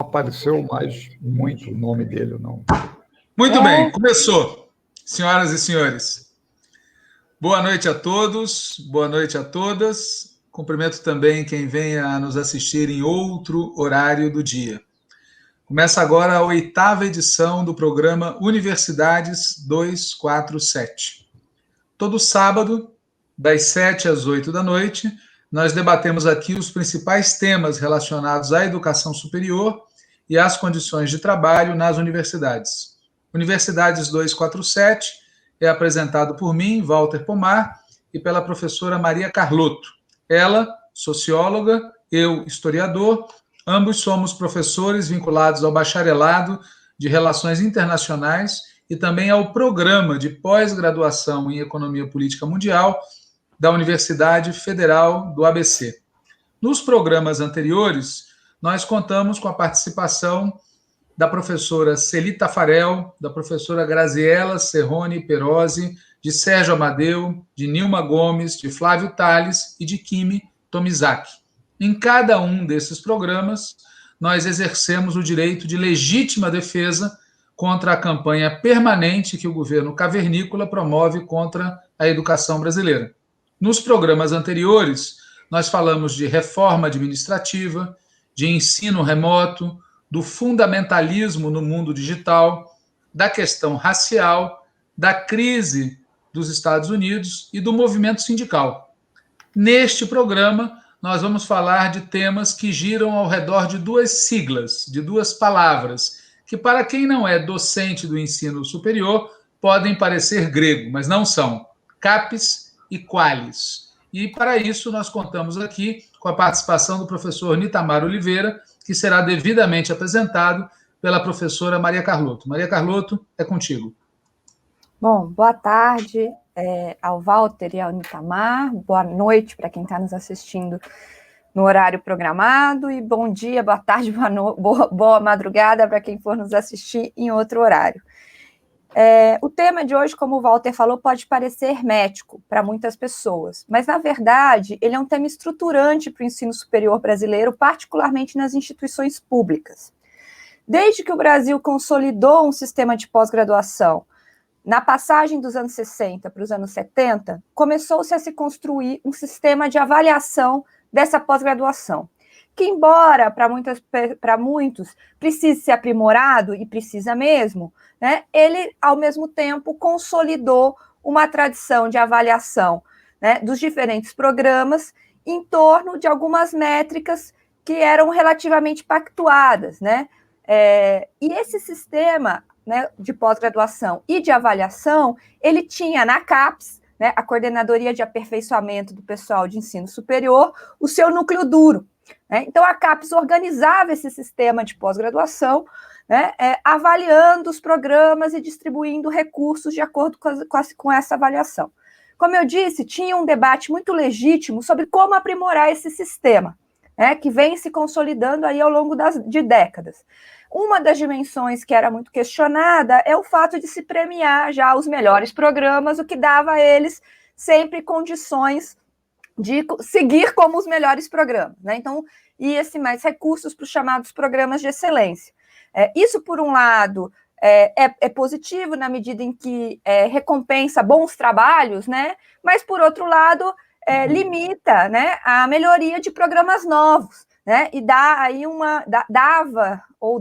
apareceu mais muito o nome dele, não. Muito bem, começou. Senhoras e senhores, boa noite a todos, boa noite a todas. Cumprimento também quem venha a nos assistir em outro horário do dia. Começa agora a 8ª edição do programa Universidades 247. Todo sábado, das 7 às 8 da noite, nós debatemos aqui os principais temas relacionados à educação superior e às condições de trabalho nas universidades. Universidades 247 é apresentado por mim, Walter Pomar, e pela professora Maria Carlotto. Ela, socióloga, eu, historiador, ambos somos professores vinculados ao bacharelado de Relações Internacionais e também ao programa de pós-graduação em Economia Política Mundial da Universidade Federal do ABC. Nos programas anteriores, nós contamos com a participação da professora Celi Tafarel, da professora Graziela Serrone Perosi, de Sérgio Amadeu, de Nilma Gomes, de Flávio Tales e de Kimi Tomizaki. Em cada um desses programas, nós exercemos o direito de legítima defesa contra a campanha permanente que o governo cavernícola promove contra a educação brasileira. Nos programas anteriores, nós falamos de reforma administrativa, de ensino remoto, do fundamentalismo no mundo digital, da questão racial, da crise dos Estados Unidos e do movimento sindical. Neste programa, nós vamos falar de temas que giram ao redor de duas siglas, de duas palavras, que para quem não é docente do ensino superior, podem parecer grego, mas não são. CAPES e QUALIS. E para isso nós contamos aqui com a participação do professor Nitamar Oliveira, que será devidamente apresentado pela professora Maria Carlotto. Maria Carlotto, é contigo. Bom, boa tarde ao Walter e ao Nitamar, boa noite para quem está nos assistindo no horário programado e bom dia, boa tarde, boa madrugada para quem for nos assistir em outro horário. O tema de hoje, como o Walter falou, pode parecer hermético para muitas pessoas, mas, na verdade, ele é um tema estruturante para o ensino superior brasileiro, particularmente nas instituições públicas. Desde que o Brasil consolidou um sistema de pós-graduação, na passagem dos anos 60 para os anos 70, começou-se a se construir um sistema de avaliação dessa pós-graduação, que, embora para muitos precise ser aprimorado, e precisa mesmo, né, ele, ao mesmo tempo, consolidou uma tradição de avaliação, né, dos diferentes programas em torno de algumas métricas que eram relativamente pactuadas, né? E esse sistema, né, de pós-graduação e de avaliação, ele tinha na CAPES, né, a Coordenadoria de Aperfeiçoamento do Pessoal de Ensino Superior, o seu núcleo duro. Então, a CAPES organizava esse sistema de pós-graduação, né, avaliando os programas e distribuindo recursos de acordo com essa avaliação. Como eu disse, tinha um debate muito legítimo sobre como aprimorar esse sistema, né, que vem se consolidando aí ao longo de décadas. Uma das dimensões que era muito questionada é o fato de se premiar já os melhores programas, o que dava a eles sempre condições de seguir como os melhores programas, né? Então, ia-se mais recursos para os chamados programas de excelência. Isso, por um lado, é positivo na medida em que recompensa bons trabalhos, né? Mas, por outro lado, limita, né, a melhoria de programas novos, né? E dá aí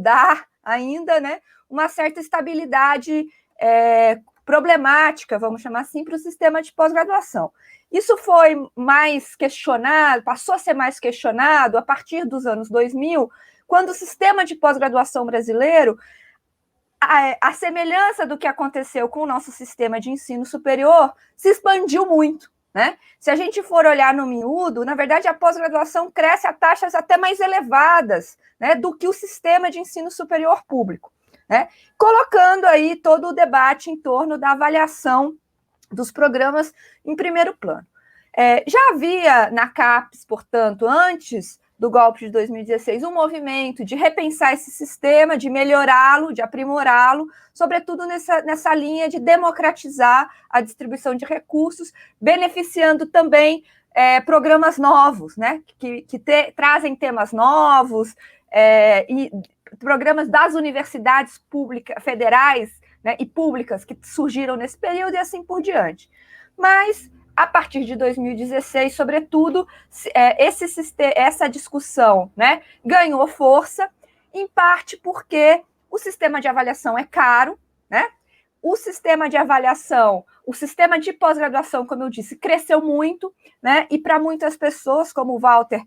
dá ainda, né, uma certa estabilidade problemática, vamos chamar assim, para o sistema de pós-graduação. Isso foi mais questionado, passou a ser mais questionado a partir dos anos 2000, quando o sistema de pós-graduação brasileiro, a semelhança do que aconteceu com o nosso sistema de ensino superior, se expandiu muito, né? Se a gente for olhar no miúdo, na verdade, a pós-graduação cresce a taxas até mais elevadas, né, do que o sistema de ensino superior público, né? Colocando aí todo o debate em torno da avaliação dos programas em primeiro plano. Já havia na CAPES, portanto, antes do golpe de 2016, um movimento de repensar esse sistema, de melhorá-lo, de aprimorá-lo, sobretudo nessa linha de democratizar a distribuição de recursos, beneficiando também programas novos, né, que trazem temas novos e programas das universidades públicas, federais, né, e públicas que surgiram nesse período e assim por diante. Mas, a partir de 2016, sobretudo, essa discussão, né, ganhou força, em parte porque o sistema de avaliação é caro, né? O sistema de avaliação, o sistema de pós-graduação, como eu disse, cresceu muito, né? E para muitas pessoas, como o Walter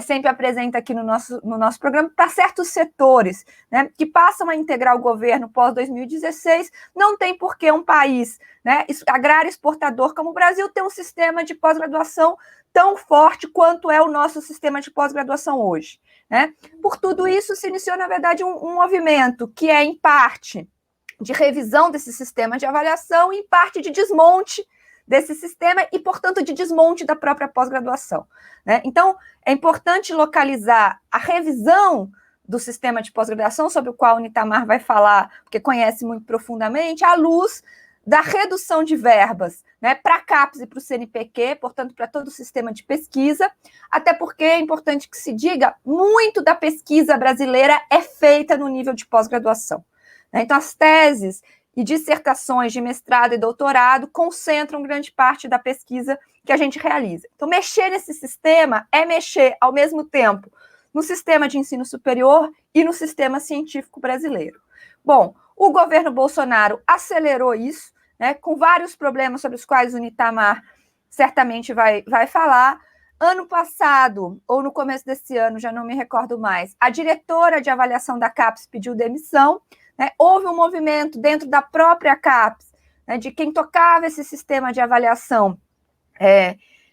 sempre apresenta aqui no nosso programa, para certos setores, né, que passam a integrar o governo pós-2016, não tem por que um país, né, agrário exportador como o Brasil ter um sistema de pós-graduação tão forte quanto é o nosso sistema de pós-graduação hoje, né? Por tudo isso, se iniciou, na verdade, um movimento que é, em parte, de revisão desse sistema de avaliação e, em parte, de desmonte desse sistema e, portanto, de desmonte da própria pós-graduação, né? Então, é importante localizar a revisão do sistema de pós-graduação, sobre o qual o Nitamar vai falar, porque conhece muito profundamente, à luz da redução de verbas, né, para a CAPES e para o CNPq, portanto, para todo o sistema de pesquisa, até porque é importante que se diga, muito da pesquisa brasileira é feita no nível de pós-graduação, né? Então, as teses e dissertações de mestrado e doutorado concentram grande parte da pesquisa que a gente realiza. Então, mexer nesse sistema é mexer, ao mesmo tempo, no sistema de ensino superior e no sistema científico brasileiro. Bom, o governo Bolsonaro acelerou isso, né, com vários problemas sobre os quais o Nitamar certamente vai falar. Ano passado, ou no começo desse ano, já não me recordo mais, a diretora de avaliação da CAPES pediu demissão, né? Houve um movimento dentro da própria CAPES, né, de quem tocava esse sistema de avaliação,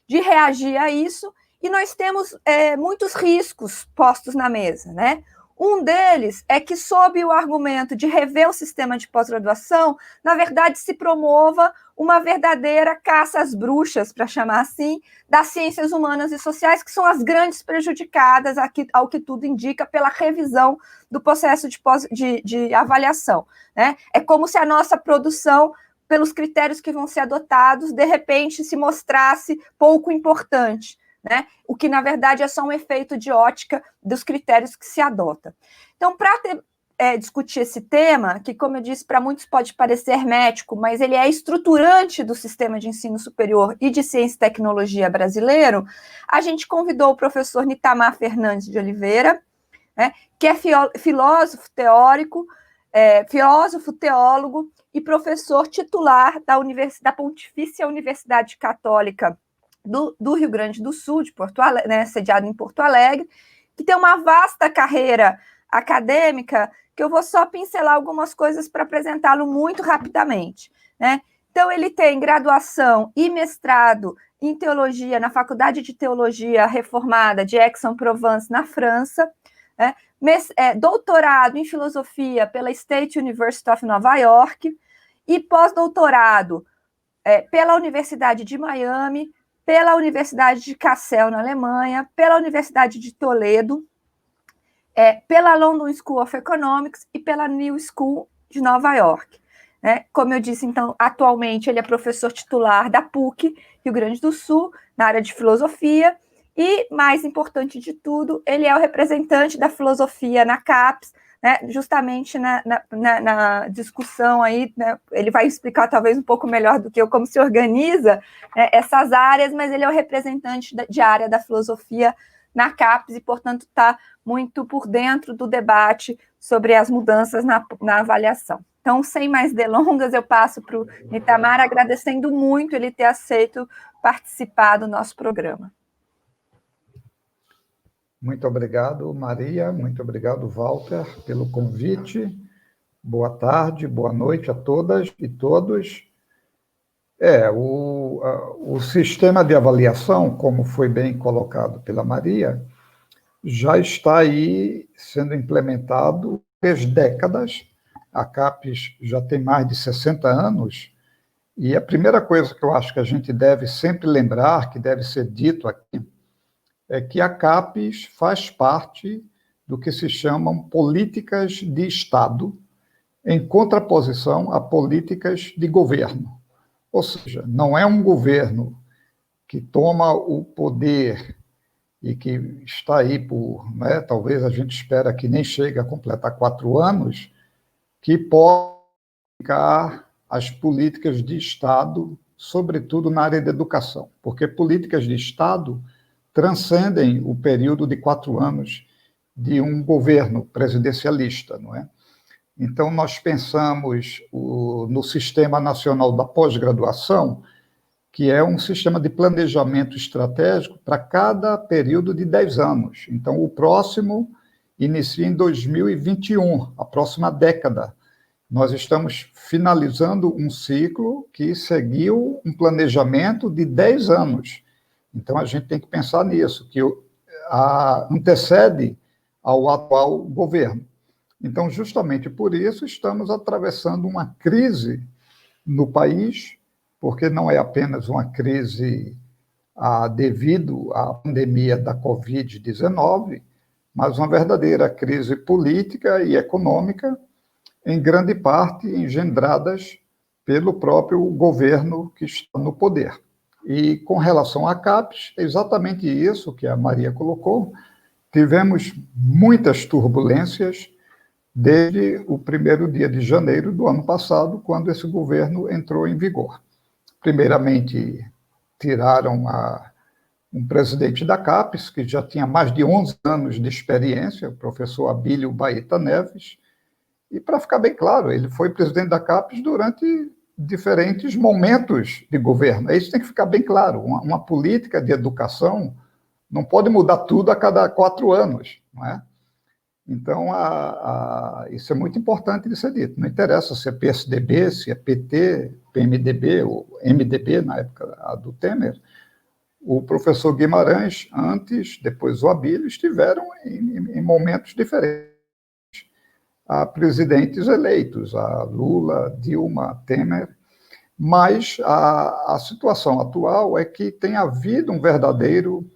de reagir a isso, e nós temos muitos riscos postos na mesa, né? Um deles é que, sob o argumento de rever o sistema de pós-graduação, na verdade se promova uma verdadeira caça às bruxas, para chamar assim, das ciências humanas e sociais, que são as grandes prejudicadas, ao que tudo indica, pela revisão do processo de avaliação, né? É como se a nossa produção, pelos critérios que vão ser adotados, de repente se mostrasse pouco importante, né? O que, na verdade, é só um efeito de ótica dos critérios que se adota. Então, para discutir esse tema, que, como eu disse, para muitos pode parecer hermético, mas ele é estruturante do sistema de ensino superior e de ciência e tecnologia brasileiro, a gente convidou o professor Nitamar Fernandes de Oliveira, né, que é filósofo teórico, filósofo, teólogo e professor titular da Pontifícia Universidade Católica do Rio Grande do Sul, de Porto Alegre, né, sediado em Porto Alegre, que tem uma vasta carreira acadêmica, que eu vou só pincelar algumas coisas para apresentá-lo muito rapidamente, né? Então, ele tem graduação e mestrado em teologia na Faculdade de Teologia Reformada de Aix-en-Provence, na França, né? Doutorado em filosofia pela State University of Nova York e pós-doutorado pela Universidade de Miami, pela Universidade de Kassel, na Alemanha, pela Universidade de Toledo, pela London School of Economics e pela New School de Nova York, né? Como eu disse, então, atualmente ele é professor titular da PUC, Rio Grande do Sul, na área de filosofia, e, mais importante de tudo, ele é o representante da filosofia na CAPES, né, justamente na discussão aí, né, ele vai explicar talvez um pouco melhor do que eu como se organiza, né, essas áreas, mas ele é o representante de área da filosofia na CAPES e, portanto, está muito por dentro do debate sobre as mudanças na avaliação. Então, sem mais delongas, eu passo para o Nitamar, agradecendo muito ele ter aceito participar do nosso programa. Muito obrigado, Maria. Muito obrigado, Walter, pelo convite. Boa tarde, boa noite a todas e todos. O sistema de avaliação, como foi bem colocado pela Maria, já está aí sendo implementado há 3 décadas. A CAPES já tem mais de 60 anos, e a primeira coisa que eu acho que a gente deve sempre lembrar, que deve ser dito aqui, é que a CAPES faz parte do que se chamam políticas de Estado, em contraposição a políticas de governo. Ou seja, não é um governo que toma o poder e que está aí por, né, talvez a gente espera que nem chegue a completar 4 anos, que pode aplicar as políticas de Estado, sobretudo na área da educação, porque políticas de Estado transcendem o período de 4 anos de um governo presidencialista, não é? Então, nós pensamos no Sistema Nacional da Pós-Graduação, que é um sistema de planejamento estratégico para cada período de 10 anos. Então, o próximo inicia em 2021, a próxima década. Nós estamos finalizando um ciclo que seguiu um planejamento de 10 anos. Então, a gente tem que pensar nisso, que antecede ao atual governo. Então, justamente por isso, estamos atravessando uma crise no país, porque não é apenas uma crise devido à pandemia da Covid-19, mas uma verdadeira crise política e econômica, em grande parte engendradas pelo próprio governo que está no poder. E com relação à CAPES, é exatamente isso que a Maria colocou. Tivemos muitas turbulências desde o primeiro dia de janeiro do ano passado, quando esse governo entrou em vigor. Primeiramente, tiraram um presidente da CAPES, que já tinha mais de 11 anos de experiência, o professor Abílio Baeta Neves, e, para ficar bem claro, ele foi presidente da CAPES durante diferentes momentos de governo. Isso tem que ficar bem claro. Uma política de educação não pode mudar tudo a cada 4 anos, não é? Então, isso é muito importante de ser dito. Não interessa se é PSDB, se é PT, PMDB ou MDB, na época do Temer. O professor Guimarães, antes, depois o Abílio, estiveram em momentos diferentes. Há presidentes eleitos, a Lula, Dilma, Temer, mas a situação atual é que tem havido um verdadeiro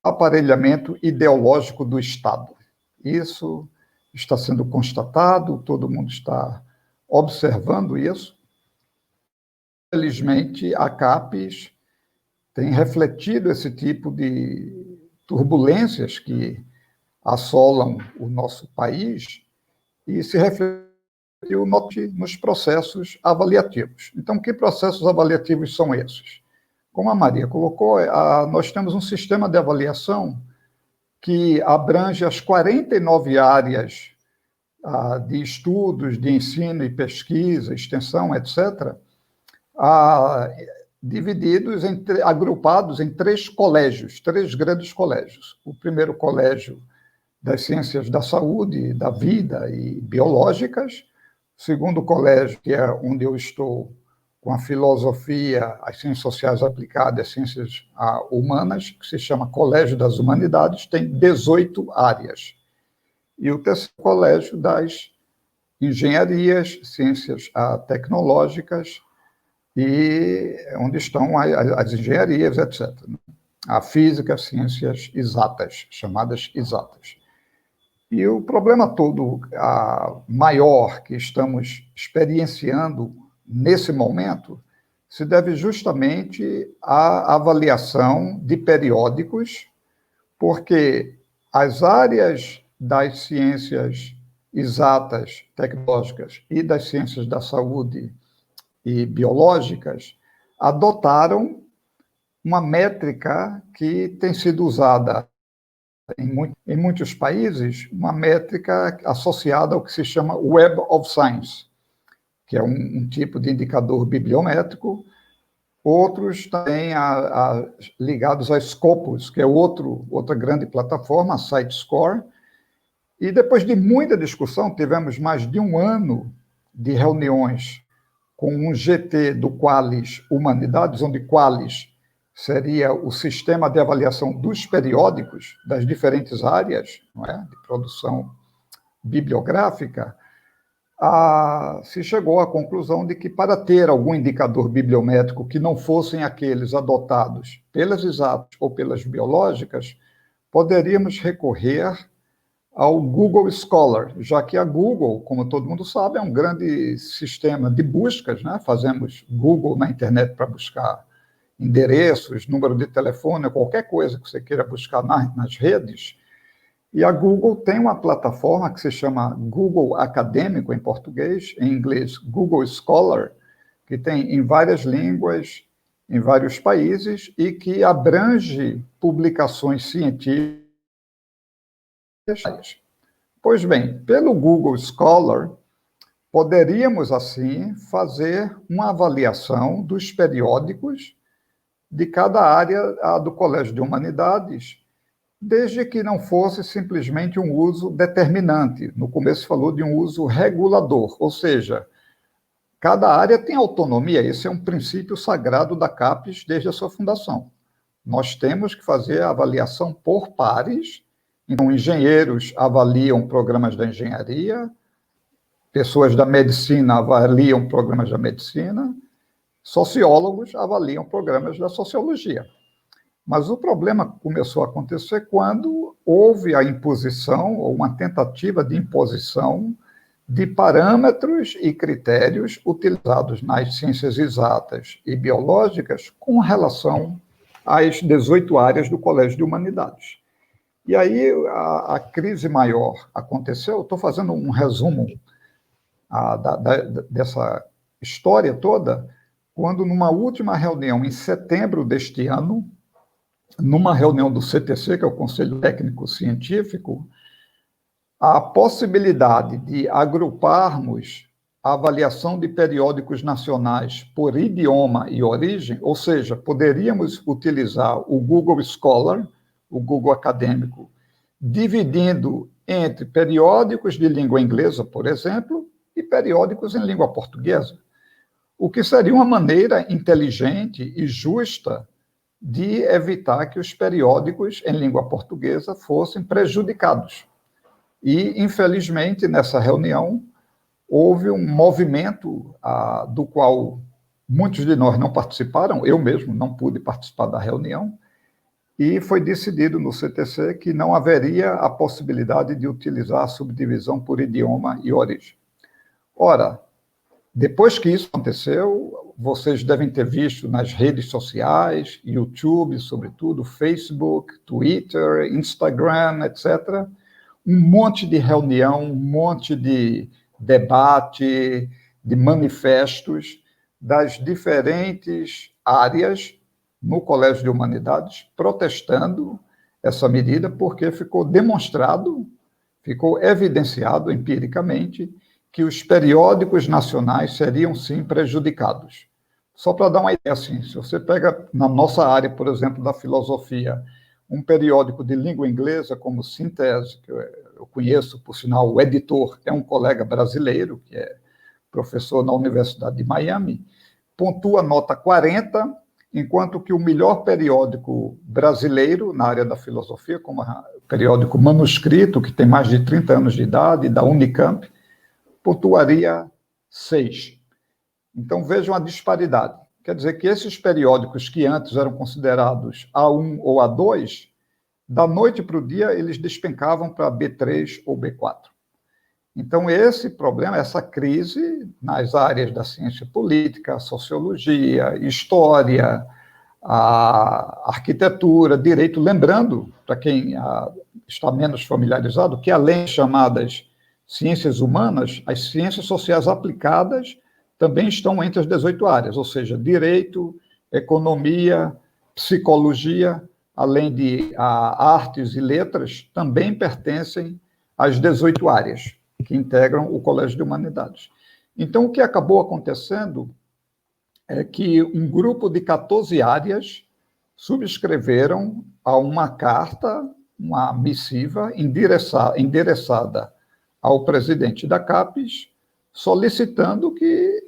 aparelhamento ideológico do Estado. Isso está sendo constatado, todo mundo está observando isso. Felizmente, a CAPES tem refletido esse tipo de turbulências que assolam o nosso país e se refletiu nos processos avaliativos. Então, que processos avaliativos são esses? Como a Maria colocou, nós temos um sistema de avaliação que abrange as 49 áreas de estudos, de ensino e pesquisa, extensão, etc., divididos, agrupados em 3 colégios, 3 grandes colégios. O primeiro colégio das ciências da saúde, da vida e biológicas. O segundo colégio, que é onde eu estou, com a filosofia, as ciências sociais aplicadas, as ciências humanas, que se chama Colégio das Humanidades, tem 18 áreas. E o terceiro colégio das engenharias, ciências tecnológicas, e onde estão as engenharias, etc. A física, ciências exatas, chamadas exatas. E o problema todo maior que estamos experienciando nesse momento se deve justamente à avaliação de periódicos, porque as áreas das ciências exatas, tecnológicas e das ciências da saúde e biológicas adotaram uma métrica que tem sido usada em muitos países, uma métrica associada ao que se chama Web of Science, que é um tipo de indicador bibliométrico. Outros também ligados a Scopus, que é outra grande plataforma, a CiteScore. E depois de muita discussão, tivemos mais de 1 ano de reuniões com um GT do Qualis Humanidades, onde Qualis seria o sistema de avaliação dos periódicos das diferentes áreas, não é, de produção bibliográfica. Se chegou à conclusão de que, para ter algum indicador bibliométrico que não fossem aqueles adotados pelas exatas ou pelas biológicas, poderíamos recorrer ao Google Scholar, já que a Google, como todo mundo sabe, é um grande sistema de buscas, né? Fazemos Google na internet para buscar endereços, número de telefone, qualquer coisa que você queira buscar nas redes. E a Google tem uma plataforma que se chama Google Acadêmico, em português, em inglês Google Scholar, que tem em várias línguas, em vários países, e que abrange publicações científicas. Pois bem, pelo Google Scholar, poderíamos, assim, fazer uma avaliação dos periódicos de cada área do Colégio de Humanidades, desde que não fosse simplesmente um uso determinante. No começo falou de um uso regulador, ou seja, cada área tem autonomia, esse é um princípio sagrado da CAPES desde a sua fundação. Nós temos que fazer a avaliação por pares, então engenheiros avaliam programas da engenharia, pessoas da medicina avaliam programas da medicina, sociólogos avaliam programas da sociologia. Mas o problema começou a acontecer quando houve a imposição, ou uma tentativa de imposição, de parâmetros e critérios utilizados nas ciências exatas e biológicas com relação às 18 áreas do Colégio de Humanidades. E aí a crise maior aconteceu, estou fazendo um resumo dessa história toda, quando numa última reunião, em setembro deste ano, numa reunião do CTC, que é o Conselho Técnico Científico, a possibilidade de agruparmos a avaliação de periódicos nacionais por idioma e origem, ou seja, poderíamos utilizar o Google Scholar, o Google Acadêmico, dividindo entre periódicos de língua inglesa, por exemplo, e periódicos em língua portuguesa, o que seria uma maneira inteligente e justa de evitar que os periódicos em língua portuguesa fossem prejudicados. E, infelizmente, nessa reunião, houve um movimento do qual muitos de nós não participaram, eu mesmo não pude participar da reunião, e foi decidido no CTC que não haveria a possibilidade de utilizar a subdivisão por idioma e origem. Ora, depois que isso aconteceu, vocês devem ter visto nas redes sociais, YouTube, sobretudo, Facebook, Twitter, Instagram, etc., um monte de reunião, um monte de debate, de manifestos das diferentes áreas no Colégio de Humanidades, protestando essa medida, porque ficou demonstrado, ficou evidenciado empiricamente que os periódicos nacionais seriam, sim, prejudicados. Só para dar uma ideia, assim, se você pega na nossa área, por exemplo, da filosofia, um periódico de língua inglesa como Síntese, que eu conheço, por sinal, o editor é um colega brasileiro, que é professor na Universidade de Miami, pontua nota 40, enquanto que o melhor periódico brasileiro na área da filosofia, como o periódico Manuscrito, que tem mais de 30 anos de idade, da Unicamp, pontuaria 6. Então, vejam a disparidade. Quer dizer que esses periódicos que antes eram considerados A1 ou A2, da noite para o dia, eles despencavam para B3 ou B4. Então, esse problema, essa crise nas áreas da ciência política, sociologia, história, a arquitetura, direito, lembrando, para quem está menos familiarizado, que além de chamadas ciências humanas, as ciências sociais aplicadas também estão entre as 18 áreas, ou seja, direito, economia, psicologia, além de artes e letras, também pertencem às 18 áreas que integram o Colégio de Humanidades. Então, o que acabou acontecendo é que um grupo de 14 áreas subscreveram a uma carta, uma missiva endereçada ao presidente da CAPES, solicitando que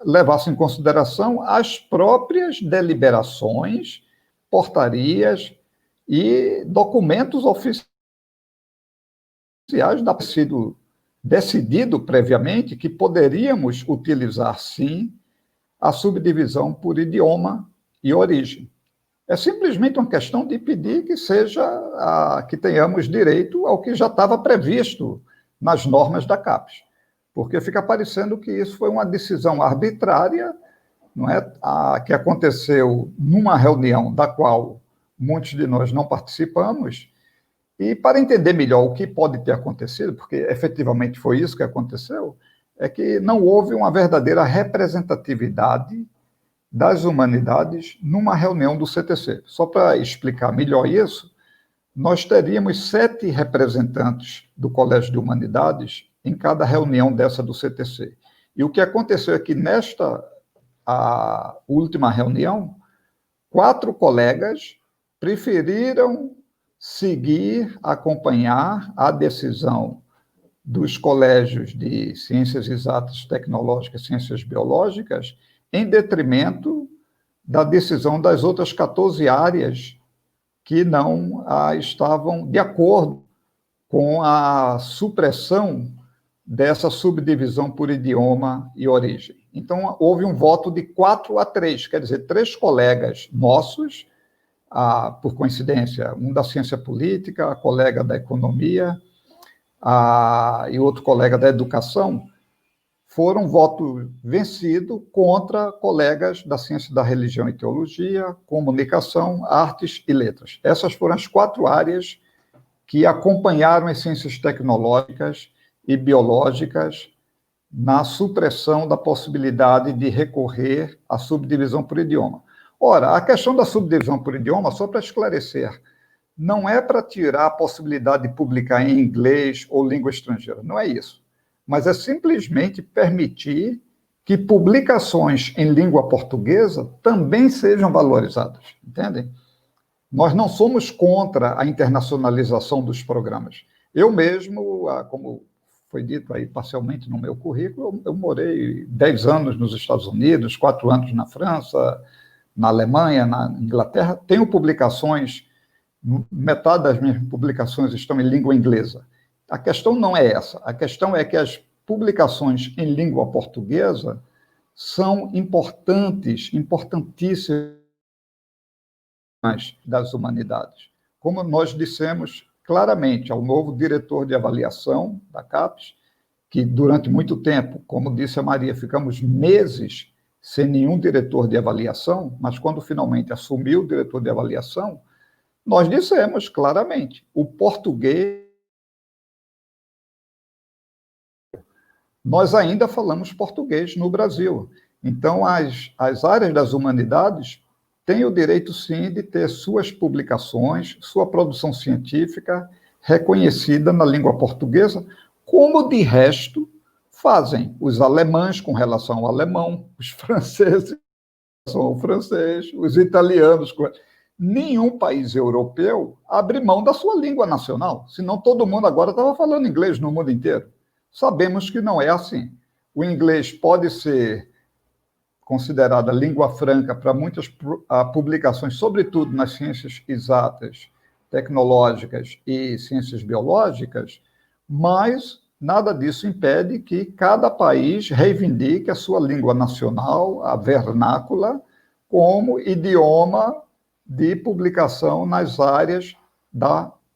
levasse em consideração as próprias deliberações, portarias e documentos oficiais da sido decidido previamente que poderíamos utilizar, sim, a subdivisão por idioma e origem. É simplesmente uma questão de pedir que que tenhamos direito ao que já estava previsto nas normas da CAPES, porque fica parecendo que isso foi uma decisão arbitrária não é? Que aconteceu numa reunião da qual muitos de nós não participamos, e para entender melhor o que pode ter acontecido, porque efetivamente foi isso que aconteceu, é que não houve uma verdadeira representatividade das humanidades numa reunião do CTC. Só para explicar melhor isso, nós teríamos 7 representantes do Colégio de Humanidades em cada reunião dessa do CTC. E o que aconteceu é que nesta a última reunião, 4 colegas preferiram seguir, acompanhar a decisão dos colégios de ciências exatas, tecnológicas, ciências biológicas, em detrimento da decisão das outras 14 áreas que não estavam de acordo com a supressão dessa subdivisão por idioma e origem. Então, houve um voto de 4-3, quer dizer, 3 colegas nossos, por coincidência, um da ciência política, a colega da economia e outro colega da educação, foram voto vencido contra colegas da ciência da religião e teologia, comunicação, artes e letras. Essas foram as 4 áreas que acompanharam as ciências tecnológicas e biológicas na supressão da possibilidade de recorrer à subdivisão por idioma. Ora, a questão da subdivisão por idioma, só para esclarecer, não é para tirar a possibilidade de publicar em inglês ou língua estrangeira, não é isso. Mas é simplesmente permitir que publicações em língua portuguesa também sejam valorizadas, entendem? Nós não somos contra a internacionalização dos programas. Eu mesmo, como foi dito aí parcialmente no meu currículo, eu morei 10 anos nos Estados Unidos, 4 anos na França, na Alemanha, na Inglaterra. Tenho publicações, metade das minhas publicações estão em língua inglesa. A questão não é essa. A questão é que as publicações em língua portuguesa são importantes, importantíssimas das humanidades. Como nós dissemos claramente ao novo diretor de avaliação da CAPES, que durante muito tempo, como disse a Maria, ficamos meses sem nenhum diretor de avaliação, mas quando finalmente assumiu o diretor de avaliação, nós dissemos claramente, o português. Nós ainda falamos português no Brasil. Então, as áreas das humanidades têm o direito, sim, de ter suas publicações, sua produção científica reconhecida na língua portuguesa, como, de resto, fazem os alemães com relação ao alemão, os franceses com relação ao francês, os italianos com... Nenhum país europeu abre mão da sua língua nacional, senão todo mundo agora estava falando inglês no mundo inteiro. Sabemos que não é assim. O inglês pode ser considerada língua franca para muitas publicações, sobretudo nas ciências exatas, tecnológicas e ciências biológicas, mas nada disso impede que cada país reivindique a sua língua nacional, a vernácula, como idioma de publicação nas áreas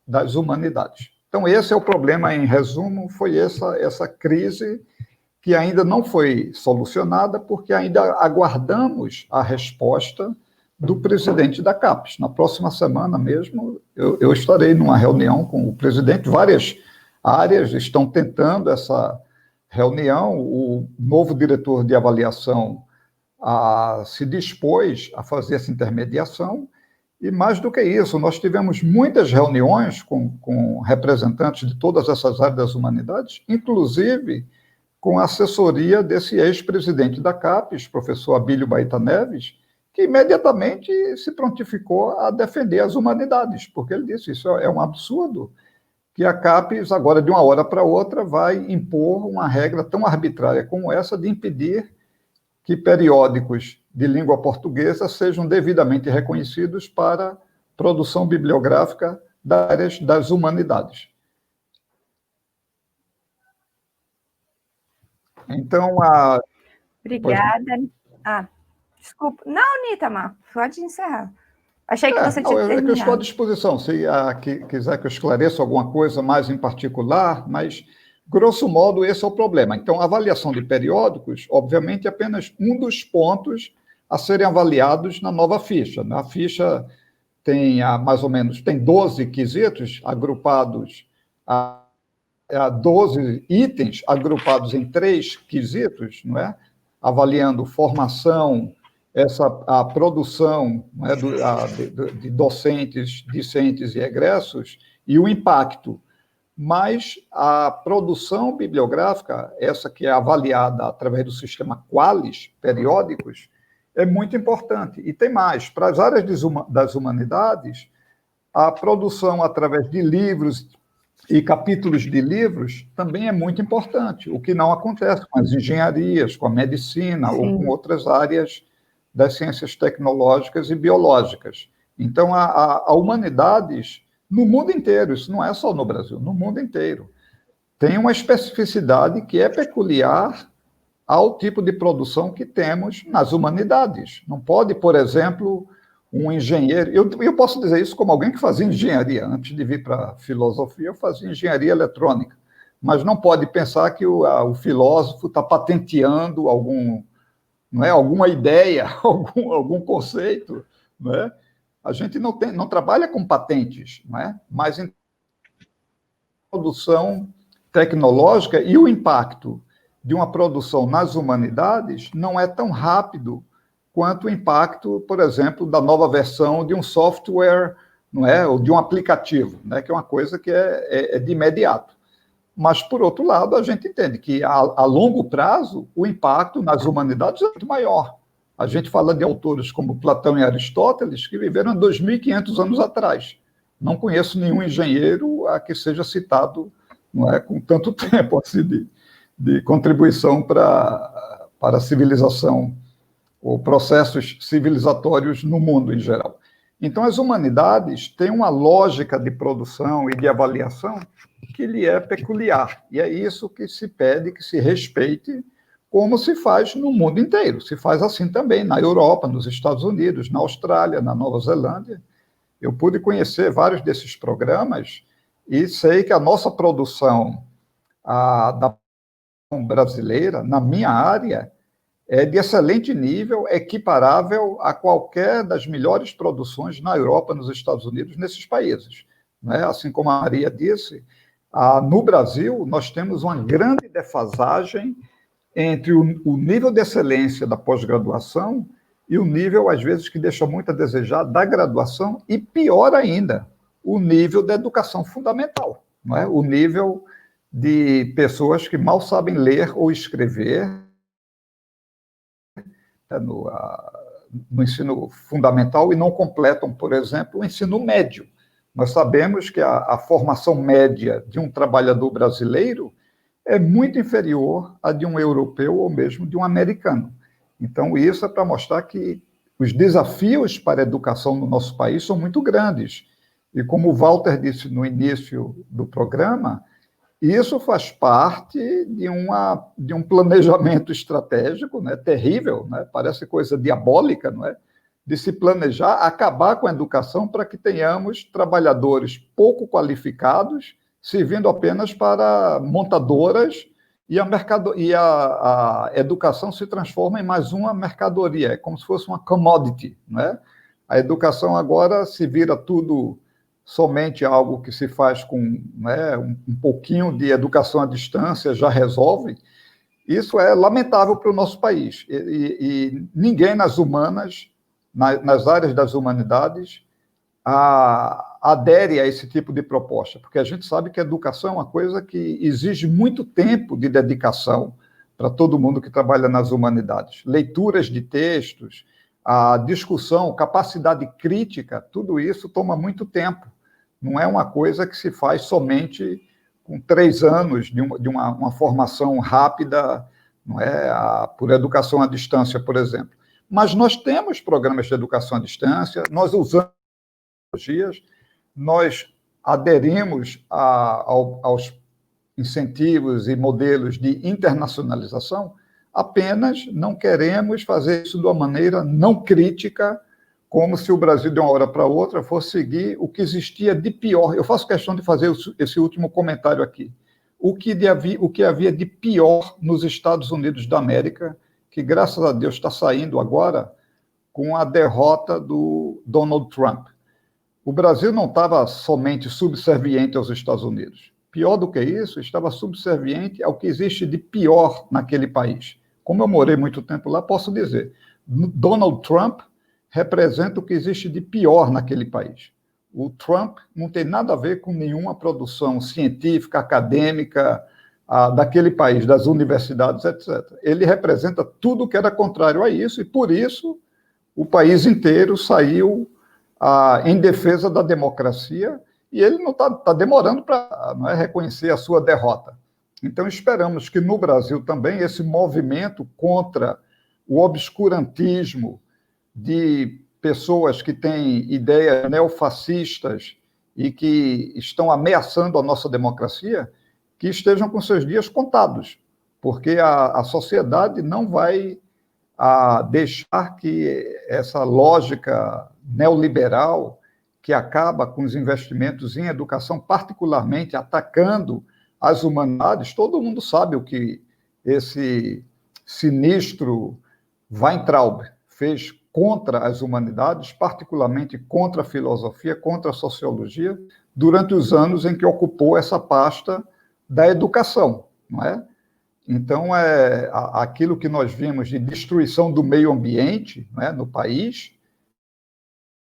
das humanidades. Então, esse é o problema, em resumo, foi essa crise que ainda não foi solucionada, porque ainda aguardamos a resposta do presidente da CAPES. Na próxima semana mesmo, eu estarei numa reunião com o presidente, várias áreas estão tentando essa reunião, o novo diretor de avaliação se dispôs a fazer essa intermediação. E mais do que isso, nós tivemos muitas reuniões com representantes de todas essas áreas das humanidades, inclusive com a assessoria desse ex-presidente da CAPES, professor Abílio Baeta Neves, que imediatamente se prontificou a defender as humanidades, porque ele disse, isso é um absurdo, que a CAPES, agora, de uma hora para outra, vai impor uma regra tão arbitrária como essa de impedir que periódicos de língua portuguesa sejam devidamente reconhecidos para produção bibliográfica das áreas das humanidades. Então, Obrigada. Desculpa. Não, Nitamar, pode encerrar. Achei que você tinha terminado. Eu estou à disposição, se quiser que eu esclareça alguma coisa mais em particular, mas, grosso modo, esse é o problema. Então, a avaliação de periódicos, obviamente, é apenas um dos pontos a serem avaliados na nova ficha. A ficha tem mais ou menos 12 quesitos agrupados a 12 itens agrupados em 3 quesitos, não é? Avaliando formação, a produção, não é? de docentes, discentes e egressos, e o impacto. Mas a produção bibliográfica, essa que é avaliada através do sistema Qualis, periódicos, é muito importante. E tem mais, para as áreas das humanidades, a produção através de livros e capítulos de livros também é muito importante, o que não acontece com as engenharias, com a medicina Sim. ou com outras áreas das ciências tecnológicas e biológicas. Então, a humanidades, no mundo inteiro, isso não é só no Brasil, no mundo inteiro, tem uma especificidade que é peculiar ao tipo de produção que temos nas humanidades. Não pode, por exemplo, um engenheiro... Eu posso dizer isso como alguém que fazia engenharia. Antes de vir para a filosofia, eu fazia engenharia eletrônica. Mas não pode pensar que o filósofo está patenteando alguma ideia, algum conceito. Não é? A gente não trabalha com patentes, não é? Mas em produção tecnológica e o impacto de uma produção nas humanidades não é tão rápido quanto o impacto, por exemplo, da nova versão de um software, não é, ou de um aplicativo, né, que é uma coisa que é de imediato. Mas, por outro lado, a gente entende que, a longo prazo, o impacto nas humanidades é muito maior. A gente fala de autores como Platão e Aristóteles, que viveram 2.500 anos atrás. Não conheço nenhum engenheiro a que seja citado, não é, com tanto tempo assim, de contribuição para a civilização, ou processos civilizatórios no mundo em geral. Então, as humanidades têm uma lógica de produção e de avaliação que lhe é peculiar, e é isso que se pede que se respeite, como se faz no mundo inteiro. Se faz assim também na Europa, nos Estados Unidos, na Austrália, na Nova Zelândia. Eu pude conhecer vários desses programas e sei que a nossa produção da brasileira, na minha área, é de excelente nível, equiparável a qualquer das melhores produções na Europa, nos Estados Unidos, nesses países. Né? Assim como a Maria disse, no Brasil, nós temos uma grande defasagem entre o nível de excelência da pós-graduação e o nível, às vezes, que deixa muito a desejar da graduação, e pior ainda, o nível da educação fundamental, não é? O nível de pessoas que mal sabem ler ou escrever no ensino fundamental e não completam, por exemplo, o ensino médio. Nós sabemos que a formação média de um trabalhador brasileiro é muito inferior à de um europeu ou mesmo de um americano. Então, isso é para mostrar que os desafios para a educação no nosso país são muito grandes. E como o Walter disse no início do programa, isso faz parte de um planejamento estratégico, né, terrível, né, parece coisa diabólica, não é? De se planejar, acabar com a educação para que tenhamos trabalhadores pouco qualificados, servindo apenas para montadoras, e a educação se transforma em mais uma mercadoria, é como se fosse uma commodity, não é? A educação agora se vira tudo somente algo que se faz com, né, um pouquinho de educação à distância, já resolve. Isso é lamentável para o nosso país. E ninguém nas humanas, nas áreas das humanidades, adere a esse tipo de proposta, porque a gente sabe que a educação é uma coisa que exige muito tempo de dedicação para todo mundo que trabalha nas humanidades. Leituras de textos, a discussão, capacidade crítica, tudo isso toma muito tempo. Não é uma coisa que se faz somente com 3 anos de uma formação rápida, não é, por educação à distância, por exemplo. Mas nós temos programas de educação à distância, nós usamos tecnologias, nós aderimos aos incentivos e modelos de internacionalização, apenas não queremos fazer isso de uma maneira não crítica, como se o Brasil, de uma hora para outra, fosse seguir o que existia de pior. Eu faço questão de fazer esse último comentário aqui. O que havia de pior nos Estados Unidos da América, que, graças a Deus, está saindo agora com a derrota do Donald Trump. O Brasil não estava somente subserviente aos Estados Unidos. Pior do que isso, estava subserviente ao que existe de pior naquele país. Como eu morei muito tempo lá, posso dizer, Donald Trump representa o que existe de pior naquele país. O Trump não tem nada a ver com nenhuma produção científica, acadêmica, daquele país, das universidades, etc. Ele representa tudo que era contrário a isso, e por isso o país inteiro saiu em defesa da democracia, e ele não está demorando para reconhecer a sua derrota. Então, esperamos que no Brasil também esse movimento contra o obscurantismo de pessoas que têm ideias neofascistas e que estão ameaçando a nossa democracia, que estejam com seus dias contados, porque a sociedade não vai deixar que essa lógica neoliberal, que acaba com os investimentos em educação, particularmente atacando as humanidades. Todo mundo sabe o que esse sinistro Weintraub fez contra as humanidades, particularmente contra a filosofia, contra a sociologia, durante os anos em que ocupou essa pasta da educação, não é? Então, aquilo que nós vimos de destruição do meio ambiente, não é, no país,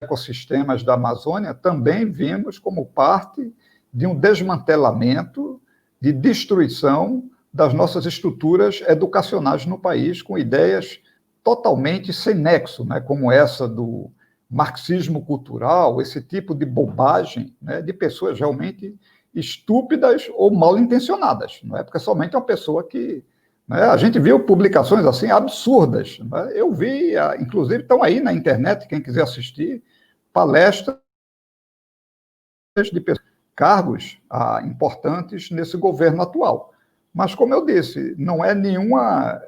ecossistemas da Amazônia, também vimos como parte de um desmantelamento, de destruição das nossas estruturas educacionais no país, com ideias totalmente sem nexo, né, como essa do marxismo cultural, esse tipo de bobagem, né, de pessoas realmente estúpidas ou mal intencionadas, não é? Porque somente uma pessoa que... Né, a gente viu publicações assim absurdas, né? Eu vi, inclusive estão aí na internet, quem quiser assistir, palestras de cargos importantes nesse governo atual. Mas, como eu disse, não é nenhuma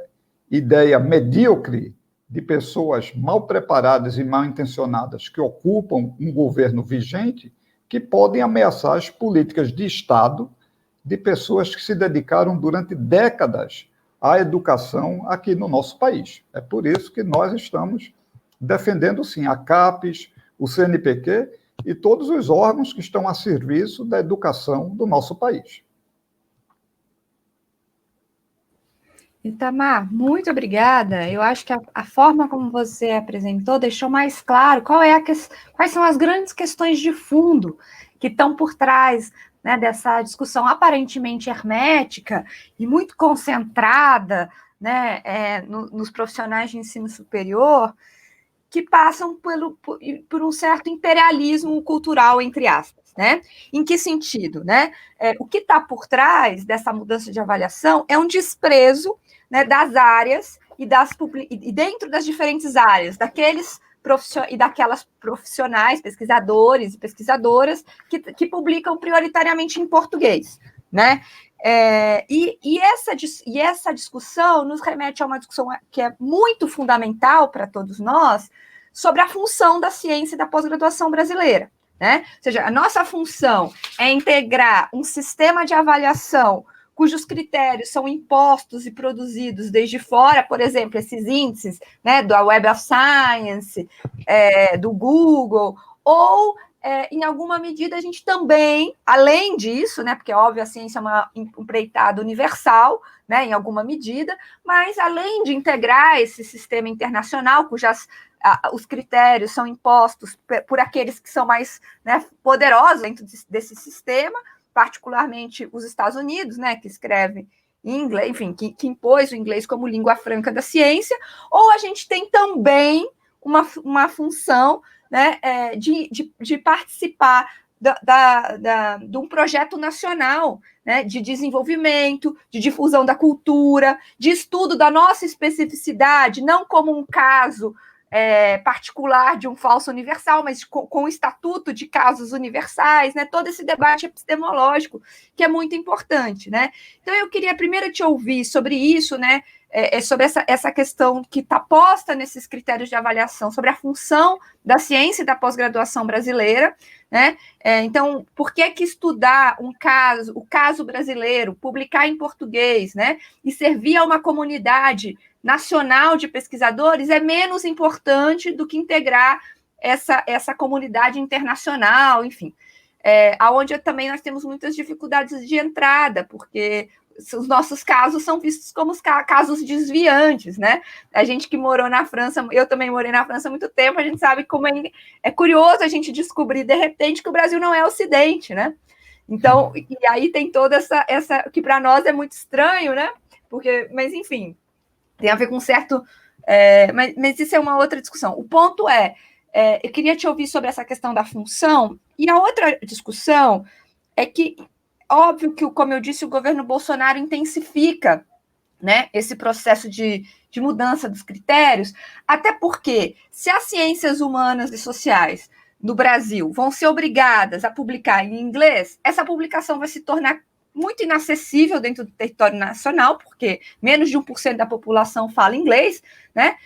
ideia medíocre de pessoas mal preparadas e mal intencionadas que ocupam um governo vigente que podem ameaçar as políticas de Estado de pessoas que se dedicaram durante décadas à educação aqui no nosso país. É por isso que nós estamos defendendo, sim, a CAPES, o CNPq e todos os órgãos que estão a serviço da educação do nosso país. Itamar, muito obrigada. Eu acho que a forma como você apresentou deixou mais claro quais são as grandes questões de fundo que estão por trás, né, dessa discussão aparentemente hermética e muito concentrada, né, nos profissionais de ensino superior, que passam por um certo imperialismo cultural, entre aspas, né? Em que sentido, né? O que está por trás dessa mudança de avaliação é um desprezo, né, das áreas e dentro das diferentes áreas, daquelas profissionais, pesquisadores e pesquisadoras que publicam prioritariamente em português, né? E essa discussão nos remete a uma discussão que é muito fundamental para todos nós sobre a função da ciência e da pós-graduação brasileira, né? Ou seja, a nossa função é integrar um sistema de avaliação cujos critérios são impostos e produzidos desde fora, por exemplo, esses índices, né, da Web of Science, do Google, ou em alguma medida, a gente também, além disso, né, porque, óbvio, a ciência é uma empreitada universal, né, em alguma medida, mas, além de integrar esse sistema internacional, os critérios são impostos por aqueles que são mais, né, poderosos dentro desse sistema, particularmente os Estados Unidos, né, que escreve em inglês, enfim, que impôs o inglês como língua franca da ciência, ou a gente tem também uma função, né, de participar de um projeto nacional, né, de desenvolvimento, de difusão da cultura, de estudo da nossa especificidade, não como um caso particular de um falso universal, mas com o estatuto de casos universais, né, todo esse debate epistemológico que é muito importante, né? Então, eu queria primeiro te ouvir sobre isso, né, sobre essa questão que está posta nesses critérios de avaliação, sobre a função da ciência e da pós-graduação brasileira, né? Então, por que estudar o caso brasileiro, publicar em português, né? E servir a uma comunidade nacional de pesquisadores é menos importante do que integrar essa comunidade internacional, enfim. Aonde também nós temos muitas dificuldades de entrada, porque os nossos casos são vistos como casos desviantes, né? A gente que morou na França, eu também morei na França há muito tempo, a gente sabe como é curioso a gente descobrir, de repente, que o Brasil não é Ocidente, né? Então, e aí tem toda essa que para nós é muito estranho, né? Mas, enfim, tem a ver com certo... mas isso é uma outra discussão. O ponto eu queria te ouvir sobre essa questão da função, e a outra discussão é que, óbvio que, como eu disse, o governo Bolsonaro intensifica, né, esse processo de mudança dos critérios, até porque, se as ciências humanas e sociais no Brasil vão ser obrigadas a publicar em inglês, essa publicação vai se tornar muito inacessível dentro do território nacional, porque menos de 1% da população fala inglês, né?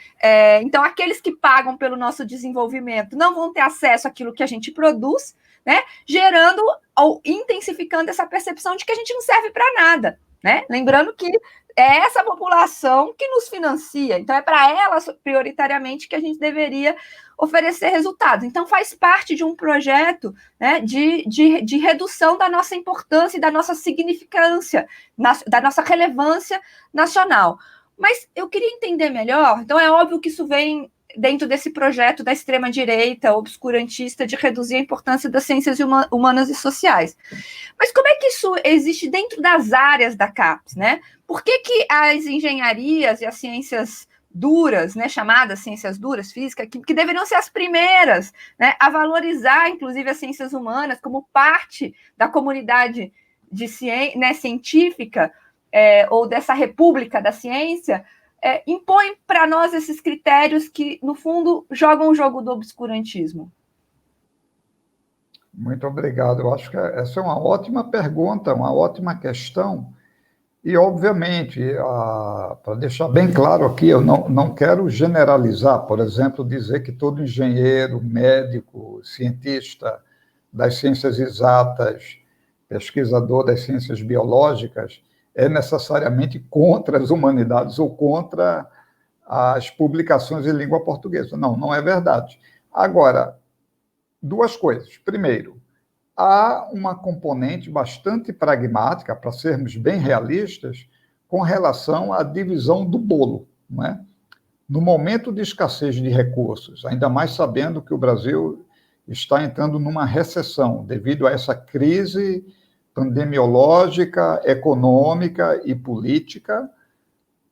Então, aqueles que pagam pelo nosso desenvolvimento não vão ter acesso àquilo que a gente produz, né? Gerando ou intensificando essa percepção de que a gente não serve para nada, né? Lembrando que é essa população que nos financia, então é para ela prioritariamente que a gente deveria oferecer resultados. Então faz parte de um projeto, né, de redução da nossa importância e da nossa significância, da nossa relevância nacional. Mas eu queria entender melhor, então é óbvio que isso vem dentro desse projeto da extrema-direita obscurantista de reduzir a importância das ciências humanas e sociais. Mas como é que isso existe dentro das áreas da CAPES, né? Por que as engenharias e as ciências duras, né, chamadas ciências duras, física, que deveriam ser as primeiras, né, a valorizar, inclusive, as ciências humanas como parte da comunidade científica, ou dessa república da ciência, impõe para nós esses critérios que, no fundo, jogam o jogo do obscurantismo? Muito obrigado. Eu acho que essa é uma ótima pergunta, uma ótima questão. E, obviamente, para deixar bem claro aqui, eu não quero generalizar, por exemplo, dizer que todo engenheiro, médico, cientista das ciências exatas, pesquisador das ciências biológicas, é necessariamente contra as humanidades ou contra as publicações em língua portuguesa. Não é verdade. Agora, duas coisas. Primeiro, há uma componente bastante pragmática, para sermos bem realistas, com relação à divisão do bolo, não é? No momento de escassez de recursos, ainda mais sabendo que o Brasil está entrando numa recessão devido a essa crise pandemiológica, econômica e política,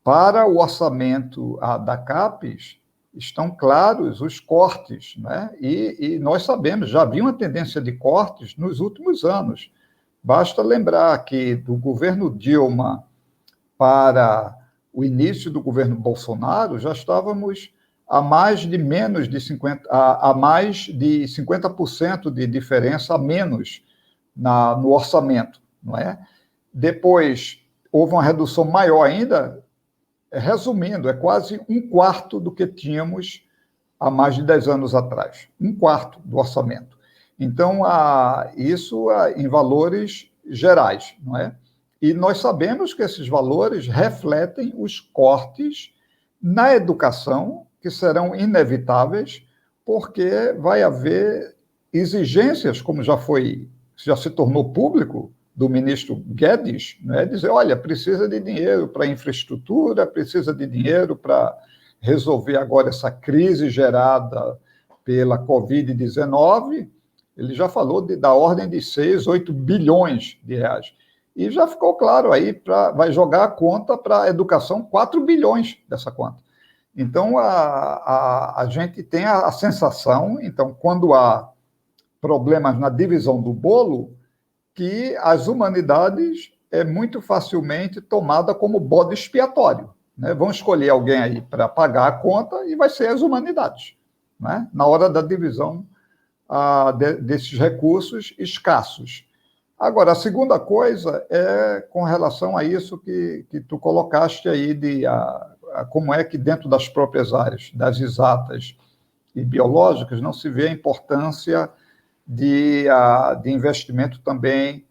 para o orçamento da CAPES, estão claros os cortes, né? E nós sabemos, já havia uma tendência de cortes nos últimos anos. Basta lembrar que do governo Dilma para o início do governo Bolsonaro, já estávamos a mais de 50% de diferença a menos no orçamento, não é? Depois, houve uma redução maior ainda. Resumindo, é quase 1/4 do que tínhamos há mais de 10 anos atrás. 1/4 do orçamento. Então, isso em valores gerais, não é? E nós sabemos que esses valores refletem os cortes na educação, que serão inevitáveis, porque vai haver exigências, como já se tornou público, do ministro Guedes, né, dizer, olha, precisa de dinheiro para infraestrutura, precisa de dinheiro para resolver agora essa crise gerada pela Covid-19. Ele já falou da ordem de 6, 8 bilhões de reais. E já ficou claro aí, vai jogar a conta para a educação, 4 bilhões dessa conta. Então, a gente tem a sensação, então, quando há problemas na divisão do bolo, que as humanidades é muito facilmente tomada como bode expiatório, né? Vão escolher alguém aí para pagar a conta e vai ser as humanidades, né? Na hora da divisão desses recursos escassos. Agora, a segunda coisa é com relação a isso que tu colocaste aí, a como é que dentro das próprias áreas, das exatas e biológicas, não se vê a importância de investimento também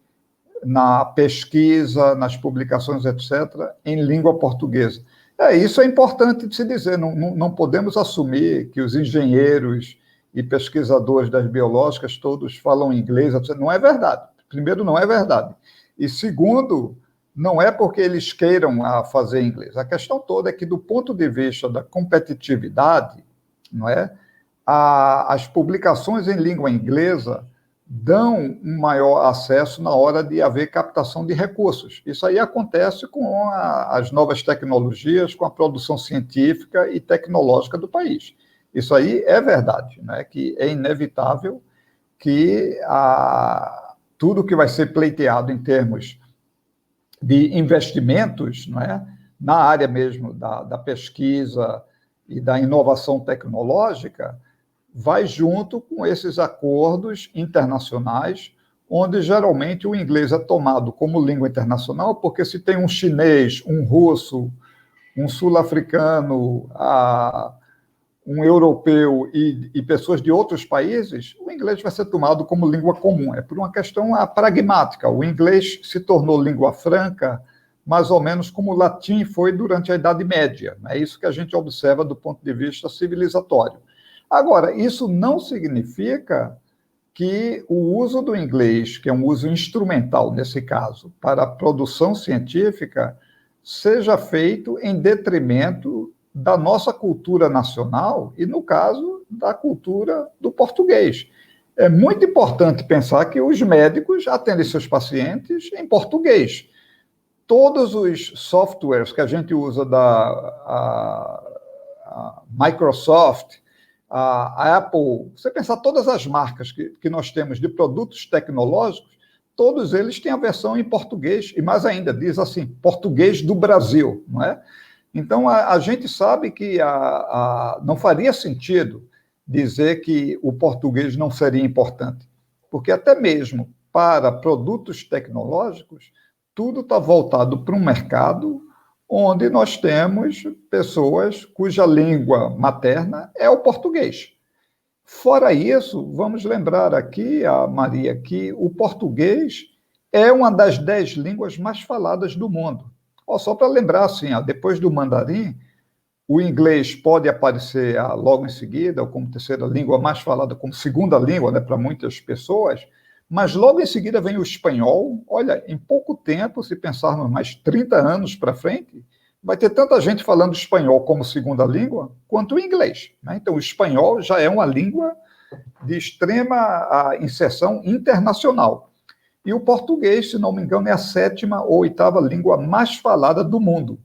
na pesquisa, nas publicações, etc., em língua portuguesa. Isso é importante de se dizer, não podemos assumir que os engenheiros e pesquisadores das biológicas todos falam inglês, etc. Não é verdade. Primeiro, não é verdade. E segundo, não é porque eles queiram fazer inglês. A questão toda é que, do ponto de vista da competitividade, não é? As publicações em língua inglesa dão um maior acesso na hora de haver captação de recursos. Isso aí acontece com as novas tecnologias, com a produção científica e tecnológica do país. Isso aí é verdade, né? Que é inevitável que tudo que vai ser pleiteado em termos de investimentos, não é? Na área mesmo da pesquisa e da inovação tecnológica, vai junto com esses acordos internacionais, onde geralmente o inglês é tomado como língua internacional, porque se tem um chinês, um russo, um sul-africano, um europeu e pessoas de outros países, o inglês vai ser tomado como língua comum. É por uma questão pragmática. O inglês se tornou língua franca, mais ou menos como o latim foi durante a Idade Média. É isso que a gente observa do ponto de vista civilizatório. Agora, isso não significa que o uso do inglês, que é um uso instrumental nesse caso, para a produção científica, seja feito em detrimento da nossa cultura nacional e, no caso, da cultura do português. É muito importante pensar que os médicos atendem seus pacientes em português. Todos os softwares que a gente usa da Microsoft, a Apple, você pensar todas as marcas que nós temos de produtos tecnológicos, todos eles têm a versão em português, e mais ainda, diz assim, português do Brasil, não é? Então, a gente sabe que não faria sentido dizer que o português não seria importante, porque até mesmo para produtos tecnológicos, tudo está voltado para um mercado onde nós temos pessoas cuja língua materna é o português. Fora isso, vamos lembrar aqui, Maria, que o português é uma das 10 línguas mais faladas do mundo. Só para lembrar, assim, depois do mandarim, o inglês pode aparecer logo em seguida, ou como terceira língua mais falada, como segunda língua, né, para muitas pessoas, mas logo em seguida vem o espanhol. Olha, em pouco tempo, se pensarmos mais 30 anos para frente, vai ter tanta gente falando espanhol como segunda língua, quanto o inglês, né? Então, o espanhol já é uma língua de extrema inserção internacional. E o português, se não me engano, é a 7ª ou 8ª língua mais falada do mundo,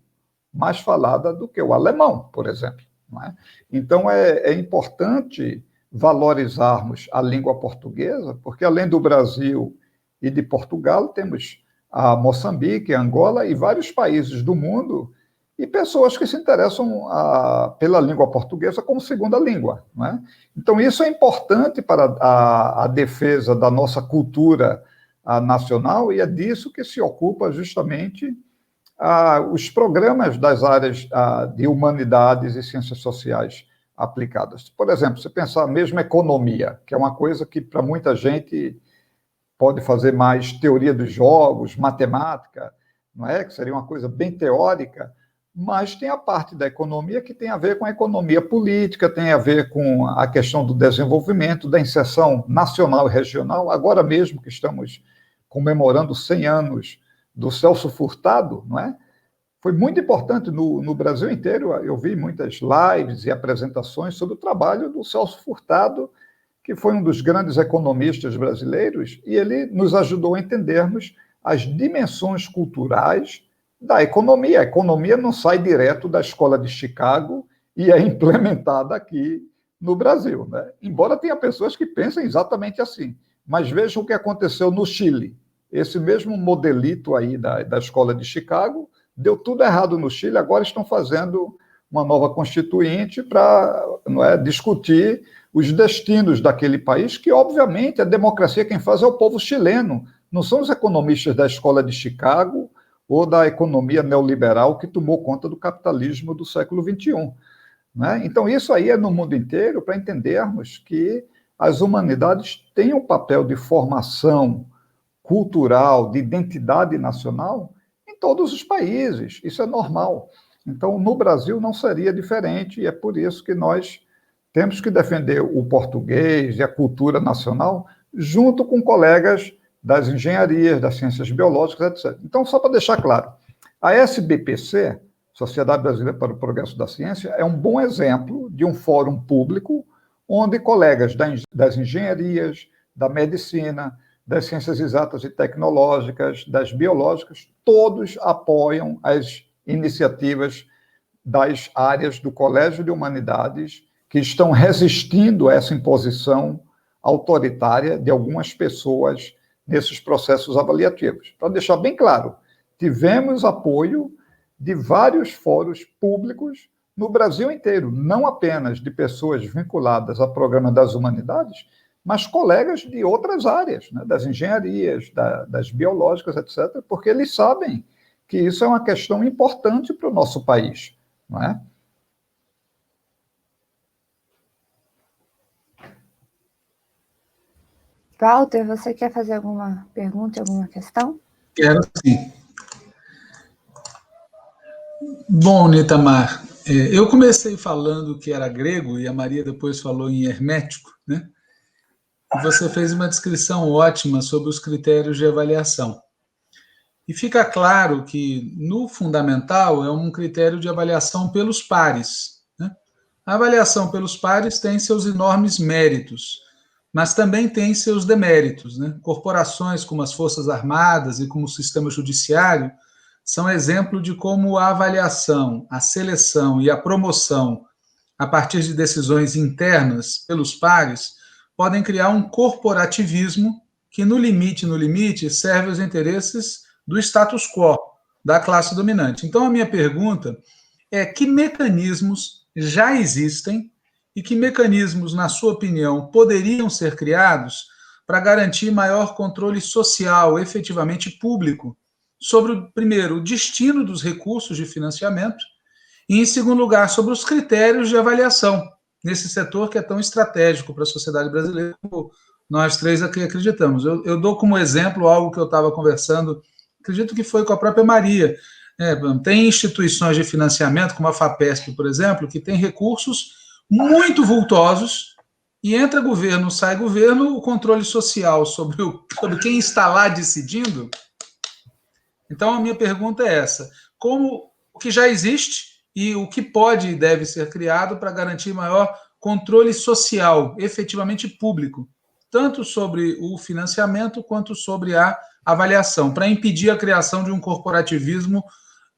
mais falada do que o alemão, por exemplo, não é? Então, é importante valorizarmos a língua portuguesa, porque além do Brasil e de Portugal, temos a Moçambique, Angola e vários países do mundo e pessoas que se interessam pela língua portuguesa como segunda língua, não é? Então, isso é importante para a defesa da nossa cultura nacional, e é disso que se ocupa justamente os programas das áreas de humanidades e ciências sociais aplicadas. Por exemplo, se pensar mesmo economia, que é uma coisa que para muita gente pode fazer mais teoria dos jogos, matemática, não é? Que seria uma coisa bem teórica, mas tem a parte da economia que tem a ver com a economia política, tem a ver com a questão do desenvolvimento, da inserção nacional e regional. Agora mesmo que estamos comemorando 100 anos do Celso Furtado, não é? Foi muito importante no Brasil inteiro. Eu vi muitas lives e apresentações sobre o trabalho do Celso Furtado, que foi um dos grandes economistas brasileiros, e ele nos ajudou a entendermos as dimensões culturais da economia. A economia não sai direto da escola de Chicago e é implementada aqui no Brasil, né? Embora tenha pessoas que pensem exatamente assim. Mas vejam o que aconteceu no Chile. Esse mesmo modelito aí da escola de Chicago deu tudo errado no Chile, agora estão fazendo uma nova constituinte para discutir os destinos daquele país, que, obviamente, a democracia quem faz é o povo chileno, Não são os economistas da escola de Chicago ou da economia neoliberal que tomou conta do capitalismo do século XXI. Né? Então, isso aí é no mundo inteiro para entendermos que as humanidades têm um papel de formação cultural, de identidade nacional em todos os países. Isso é normal. Então, no Brasil não seria diferente, e é por isso que nós temos que defender o português e a cultura nacional junto com colegas das engenharias, das ciências biológicas, etc. Então, só para deixar claro, a SBPC, Sociedade Brasileira para o Progresso da Ciência, é um bom exemplo de um fórum público onde colegas das engenharias, da medicina, das ciências exatas e tecnológicas, das biológicas, todos apoiam as iniciativas das áreas do Colégio de Humanidades que estão resistindo a essa imposição autoritária de algumas pessoas nesses processos avaliativos. Para deixar bem claro, tivemos apoio de vários fóruns públicos no Brasil inteiro, não apenas de pessoas vinculadas ao programa das humanidades, mas colegas de outras áreas, né, das engenharias, das biológicas, etc., porque eles sabem que isso é uma questão importante para o nosso país, não é? Walter, você quer fazer alguma pergunta, alguma questão? Quero sim. Bom, Nitamar, eu comecei falando que era grego e a Maria depois falou em hermético, né? E você fez uma descrição ótima sobre os critérios de avaliação. E fica claro que, no fundamental, é um critério de avaliação pelos pares, né? A avaliação pelos pares tem seus enormes méritos, mas também tem seus deméritos, né? Corporações como as Forças Armadas e como o sistema judiciário são exemplo de como a avaliação, a seleção e a promoção a partir de decisões internas pelos pares podem criar um corporativismo que, no limite, serve aos interesses do status quo, da classe dominante. Então, a minha pergunta é: que mecanismos já existem e que mecanismos, na sua opinião, poderiam ser criados para garantir maior controle social, efetivamente público, sobre, primeiro, o destino dos recursos de financiamento e, em segundo lugar, sobre os critérios de avaliação nesse setor que é tão estratégico para a sociedade brasileira, como nós três aqui acreditamos. Eu dou como exemplo algo que eu estava conversando, acredito que foi com a própria Maria. Tem instituições de financiamento, como a FAPESP, por exemplo, que tem recursos muito vultosos, e entra governo, sai governo, o controle social sobre quem está lá decidindo. Então, a minha pergunta é essa: como o que já existe e o que pode e deve ser criado para garantir maior controle social, efetivamente público, tanto sobre o financiamento quanto sobre a avaliação, para impedir a criação de um corporativismo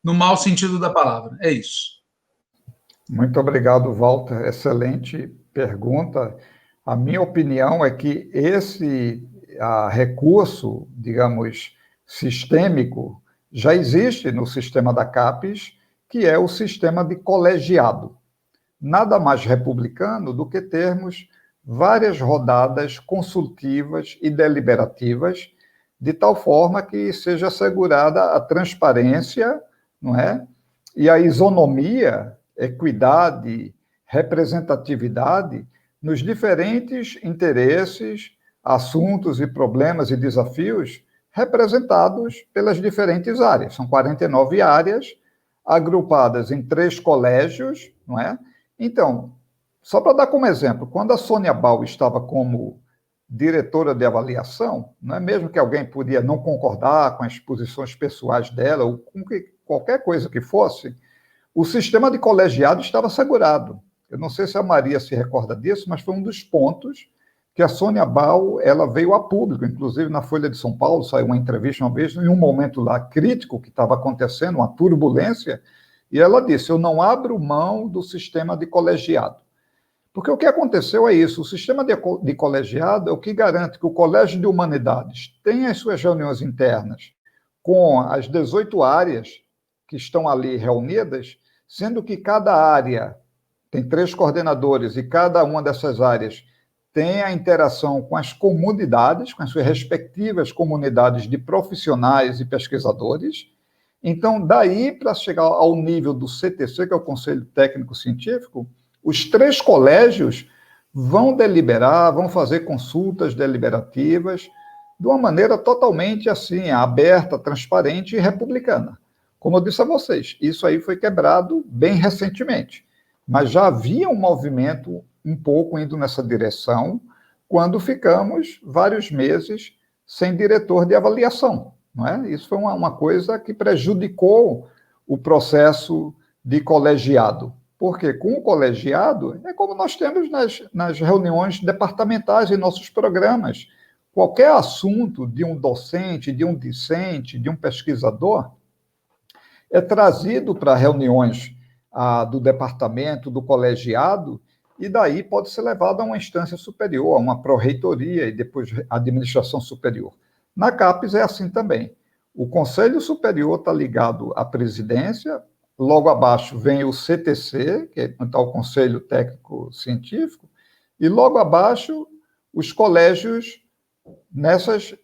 no mau sentido da palavra. É isso. Muito obrigado, Walter. Excelente pergunta. A minha opinião é que esse recurso, digamos, sistêmico, já existe no sistema da CAPES, que é o sistema de colegiado. Nada mais republicano do que termos várias rodadas consultivas e deliberativas, de tal forma que seja assegurada a transparência, não é? E a isonomia, equidade, representatividade nos diferentes interesses, assuntos e problemas e desafios representados pelas diferentes áreas. São 49 áreas, agrupadas em 3 colégios, não é? Então, só para dar como exemplo, quando a Sônia Bal estava como diretora de avaliação, não é mesmo que alguém podia não concordar com as posições pessoais dela, ou com qualquer coisa que fosse, o sistema de colegiado estava assegurado. Eu não sei se a Maria se recorda disso, mas foi um dos pontos que a Sônia Bal, ela veio a público, inclusive na Folha de São Paulo, saiu uma entrevista uma vez, em um momento lá crítico que estava acontecendo, uma turbulência, e ela disse: eu não abro mão do sistema de colegiado. Porque o que aconteceu é isso: o sistema de colegiado é o que garante que o Colégio de Humanidades tenha as suas reuniões internas com as 18 áreas que estão ali reunidas, sendo que cada área tem 3 coordenadores e cada uma dessas áreas tem a interação com as comunidades, com as suas respectivas comunidades de profissionais e pesquisadores. Então, daí, para chegar ao nível do CTC, que é o Conselho Técnico Científico, os 3 colégios vão deliberar, vão fazer consultas deliberativas de uma maneira totalmente assim, aberta, transparente e republicana. Como eu disse a vocês, isso aí foi quebrado bem recentemente, mas já havia um movimento um pouco indo nessa direção quando ficamos vários meses sem diretor de avaliação. Não é? Isso foi uma coisa que prejudicou o processo de colegiado, porque com o colegiado é como nós temos nas reuniões departamentais em nossos programas. Qualquer assunto de um docente, de um discente, de um pesquisador, é trazido para reuniões do departamento, do colegiado, e daí pode ser levado a uma instância superior, a uma pró-reitoria e depois a administração superior. Na CAPES é assim também. O Conselho Superior está ligado à presidência, logo abaixo vem o CTC, que é o Conselho Técnico Científico, e logo abaixo os colégios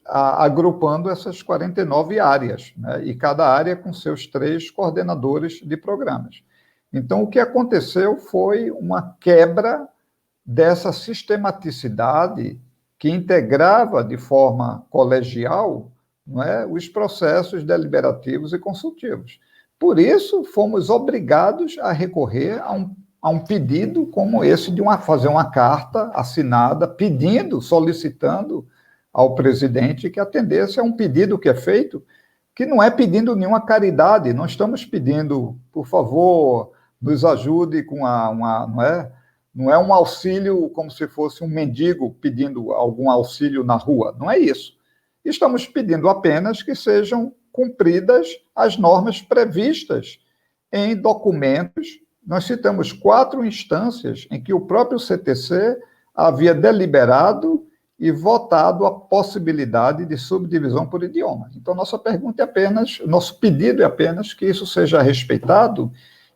agrupando essas 49 áreas, né? E cada área com seus 3 coordenadores de programas. Então, o que aconteceu foi uma quebra dessa sistematicidade que integrava de forma colegial, não é, os processos deliberativos e consultivos. Por isso, fomos obrigados a recorrer a um pedido como esse de fazer uma carta assinada pedindo, solicitando ao presidente que atendesse a um pedido que é feito, que não é pedindo nenhuma caridade, não estamos pedindo, por favor, nos ajude com não é um auxílio como se fosse um mendigo pedindo algum auxílio na rua, não é isso. Estamos pedindo apenas que sejam cumpridas as normas previstas em documentos. Nós citamos 4 instâncias em que o próprio CTC havia deliberado e votado a possibilidade de subdivisão por idioma. Então, nosso pedido é apenas que isso seja respeitado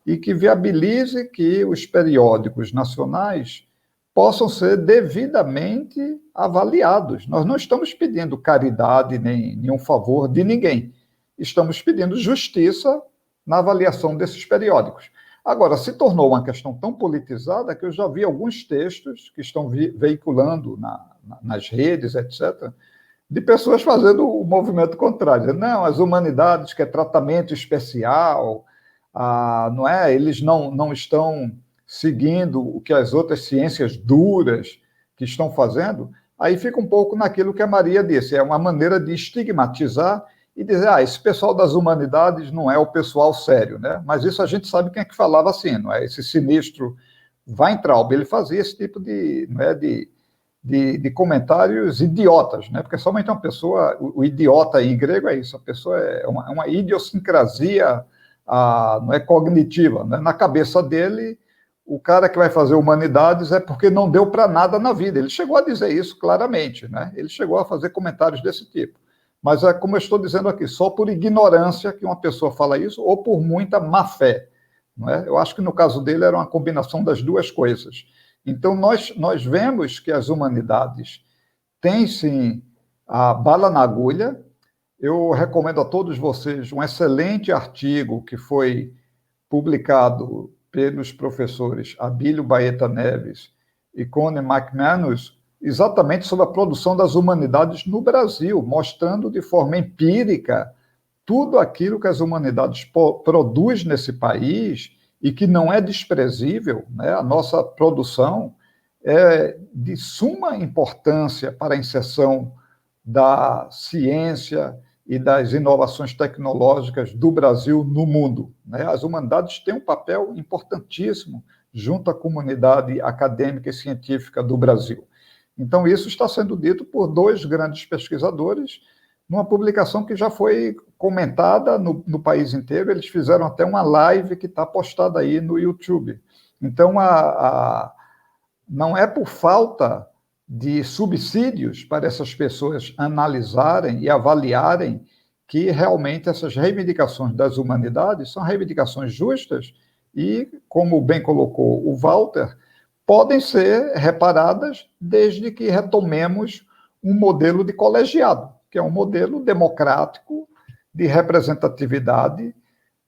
e que viabilize que os periódicos nacionais possam ser devidamente avaliados. Nós não estamos pedindo caridade nem nenhum favor de ninguém. Estamos pedindo justiça na avaliação desses periódicos. Agora, se tornou uma questão tão politizada que eu já vi alguns textos que estão veiculando nas redes, etc., de pessoas fazendo o movimento contrário. Não, as humanidades, que é tratamento especial, não é? Eles não estão seguindo o que as outras ciências duras que estão fazendo. Aí fica um pouco naquilo que a Maria disse, é uma maneira de estigmatizar e dizer, esse pessoal das humanidades não é o pessoal sério, né? Mas isso a gente sabe quem é que falava assim, não é? Esse sinistro Weintraub, ele fazia esse tipo de de comentários idiotas, né? Porque somente uma pessoa, o idiota em grego é isso, a pessoa é uma idiosincrasia não é cognitiva, né? Na cabeça dele, o cara que vai fazer humanidades é porque não deu para nada na vida. Ele chegou a dizer isso claramente, né? Ele chegou a fazer comentários desse tipo. Mas é como eu estou dizendo aqui, só por ignorância que uma pessoa fala isso, ou por muita má fé. Não é? Eu acho que no caso dele era uma combinação das duas coisas. Então, nós vemos que as humanidades têm, sim, a bala na agulha. Eu recomendo a todos vocês um excelente artigo que foi publicado pelos professores Abílio Baeta Neves e Connie McManus, exatamente sobre a produção das humanidades no Brasil, mostrando de forma empírica tudo aquilo que as humanidades produzem nesse país e que não é desprezível, né? A nossa produção é de suma importância para a inserção da ciência e das inovações tecnológicas do Brasil no mundo, né? As humanidades têm um papel importantíssimo junto à comunidade acadêmica e científica do Brasil. Então, isso está sendo dito por 2 grandes pesquisadores, numa publicação que já foi comentada no país inteiro. Eles fizeram até uma live que está postada aí no YouTube. Então, não é por falta de subsídios para essas pessoas analisarem e avaliarem que realmente essas reivindicações das humanidades são reivindicações justas e, como bem colocou o Walter, podem ser reparadas desde que retomemos um modelo de colegiado, que é um modelo democrático de representatividade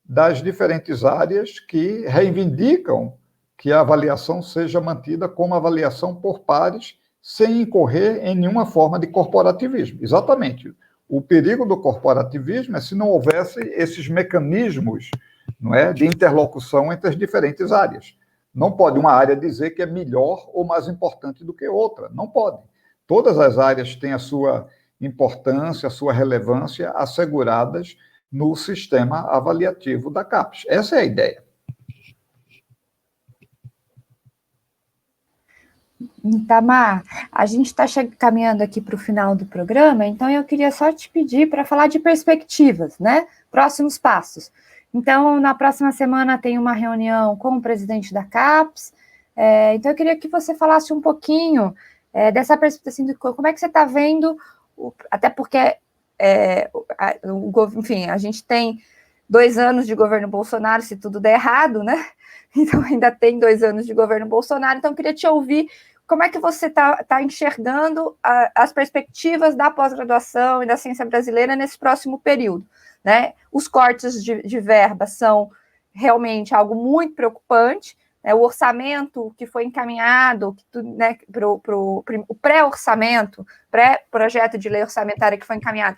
das diferentes áreas que reivindicam que a avaliação seja mantida como avaliação por pares, sem incorrer em nenhuma forma de corporativismo. Exatamente. O perigo do corporativismo é se não houvesse esses mecanismos, não é, de interlocução entre as diferentes áreas. Não pode uma área dizer que é melhor ou mais importante do que outra. Não pode. Todas as áreas têm a sua importância, a sua relevância asseguradas no sistema avaliativo da CAPES. Essa é a ideia. Itamar, a gente está caminhando aqui para o final do programa, então eu queria só te pedir para falar de perspectivas, né? Próximos passos. Então, na próxima semana tem uma reunião com o presidente da CAPES, então eu queria que você falasse um pouquinho dessa perspectiva, assim, de como é que você está vendo, até porque, enfim, a gente tem 2 anos de governo Bolsonaro, se tudo der errado, né? Então, ainda tem 2 anos de governo Bolsonaro, então eu queria te ouvir como é que você está enxergando as perspectivas da pós-graduação e da ciência brasileira nesse próximo período, né? Os cortes de verba são realmente algo muito preocupante, né? O orçamento que foi encaminhado, né, o pré-orçamento, pré-projeto de lei orçamentária que foi encaminhado,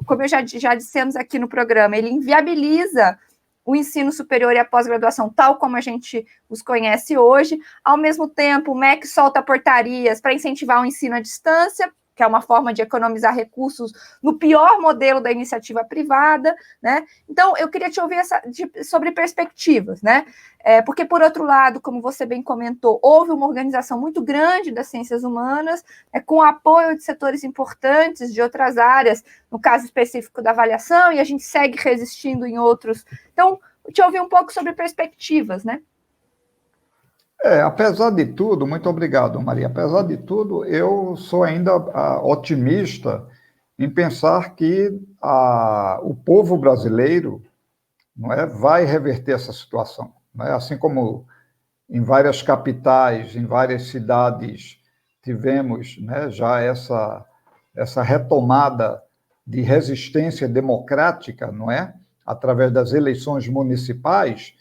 como eu já dissemos aqui no programa, ele inviabiliza o ensino superior e a pós-graduação, tal como a gente os conhece hoje. Ao mesmo tempo, o MEC solta portarias para incentivar o ensino à distância, que é uma forma de economizar recursos no pior modelo da iniciativa privada, né? Então, eu queria te ouvir sobre perspectivas, né? Porque, por outro lado, como você bem comentou, houve uma organização muito grande das ciências humanas, com apoio de setores importantes de outras áreas, no caso específico da avaliação, e a gente segue resistindo em outros. Então, te ouvir um pouco sobre perspectivas, né? Apesar de tudo, muito obrigado, Maria. Apesar de tudo, eu sou ainda otimista em pensar que o povo brasileiro, não é, vai reverter essa situação. Não é? Assim como em várias capitais, em várias cidades, tivemos, né, já essa retomada de resistência democrática, não é? Através das eleições municipais.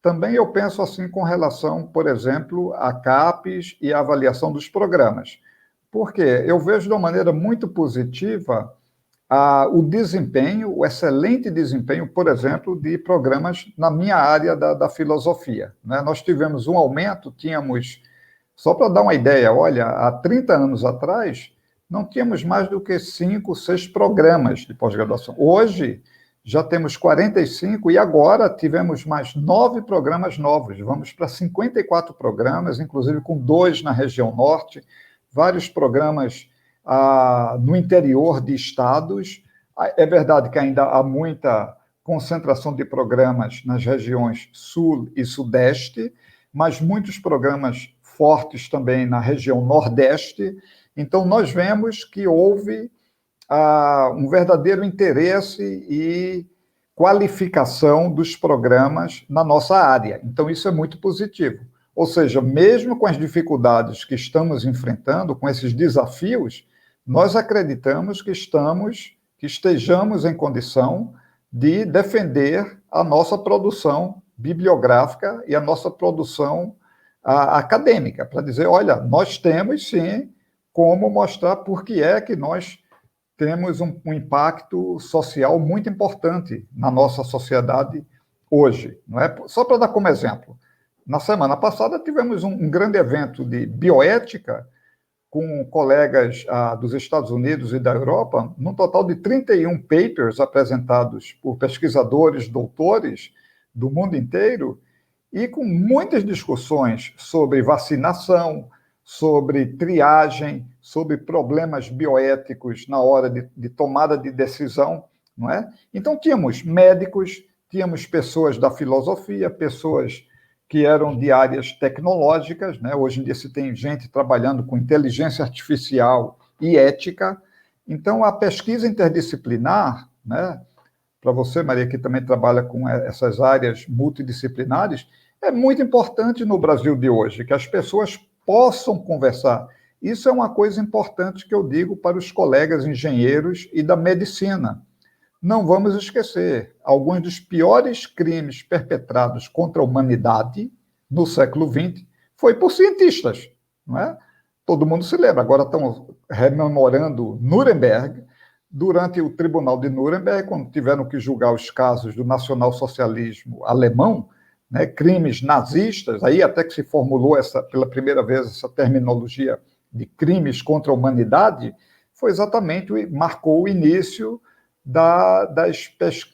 Também eu penso assim com relação, por exemplo, à CAPES e à avaliação dos programas. Porque eu vejo de uma maneira muito positiva o desempenho, o excelente desempenho, por exemplo, de programas na minha área da filosofia. Né? Nós tivemos um aumento, só para dar uma ideia, olha, há 30 anos atrás, não tínhamos mais do que 5, 6 programas de pós-graduação. Hoje, já temos 45 e agora tivemos mais 9 programas novos. Vamos para 54 programas, inclusive com 2 na região norte, vários programas no interior de estados. É verdade que ainda há muita concentração de programas nas regiões sul e sudeste, mas muitos programas fortes também na região nordeste. Então, nós vemos que houve um verdadeiro interesse e qualificação dos programas na nossa área. Então, isso é muito positivo. Ou seja, mesmo com as dificuldades que estamos enfrentando, com esses desafios, nós acreditamos que estejamos em condição de defender a nossa produção bibliográfica e a nossa produção acadêmica, para dizer, olha, nós temos, sim, como mostrar por que é que nós temos um impacto social muito importante na nossa sociedade hoje. Não é? Só para dar como exemplo, na semana passada tivemos um grande evento de bioética com colegas dos Estados Unidos e da Europa, num total de 31 papers apresentados por pesquisadores, doutores do mundo inteiro, e com muitas discussões sobre vacinação, sobre triagem, sobre problemas bioéticos na hora de tomada de decisão, não é? Então, tínhamos médicos, tínhamos pessoas da filosofia, pessoas que eram de áreas tecnológicas, né? Hoje em dia se tem gente trabalhando com inteligência artificial e ética. Então, a pesquisa interdisciplinar, né? Para você, Maria, que também trabalha com essas áreas multidisciplinares, É muito importante no Brasil de hoje que as pessoas possam conversar. Isso é uma coisa importante que eu digo para os colegas engenheiros e da medicina. Não vamos esquecer, alguns dos piores crimes perpetrados contra a humanidade no século XX foi por cientistas, não é? Todo mundo se lembra, agora estão rememorando Nuremberg, durante o Tribunal de Nuremberg, quando tiveram que julgar os casos do nacionalsocialismo alemão, né, crimes nazistas, aí até que se formulou pela primeira vez essa terminologia de crimes contra a humanidade, foi exatamente, marcou o início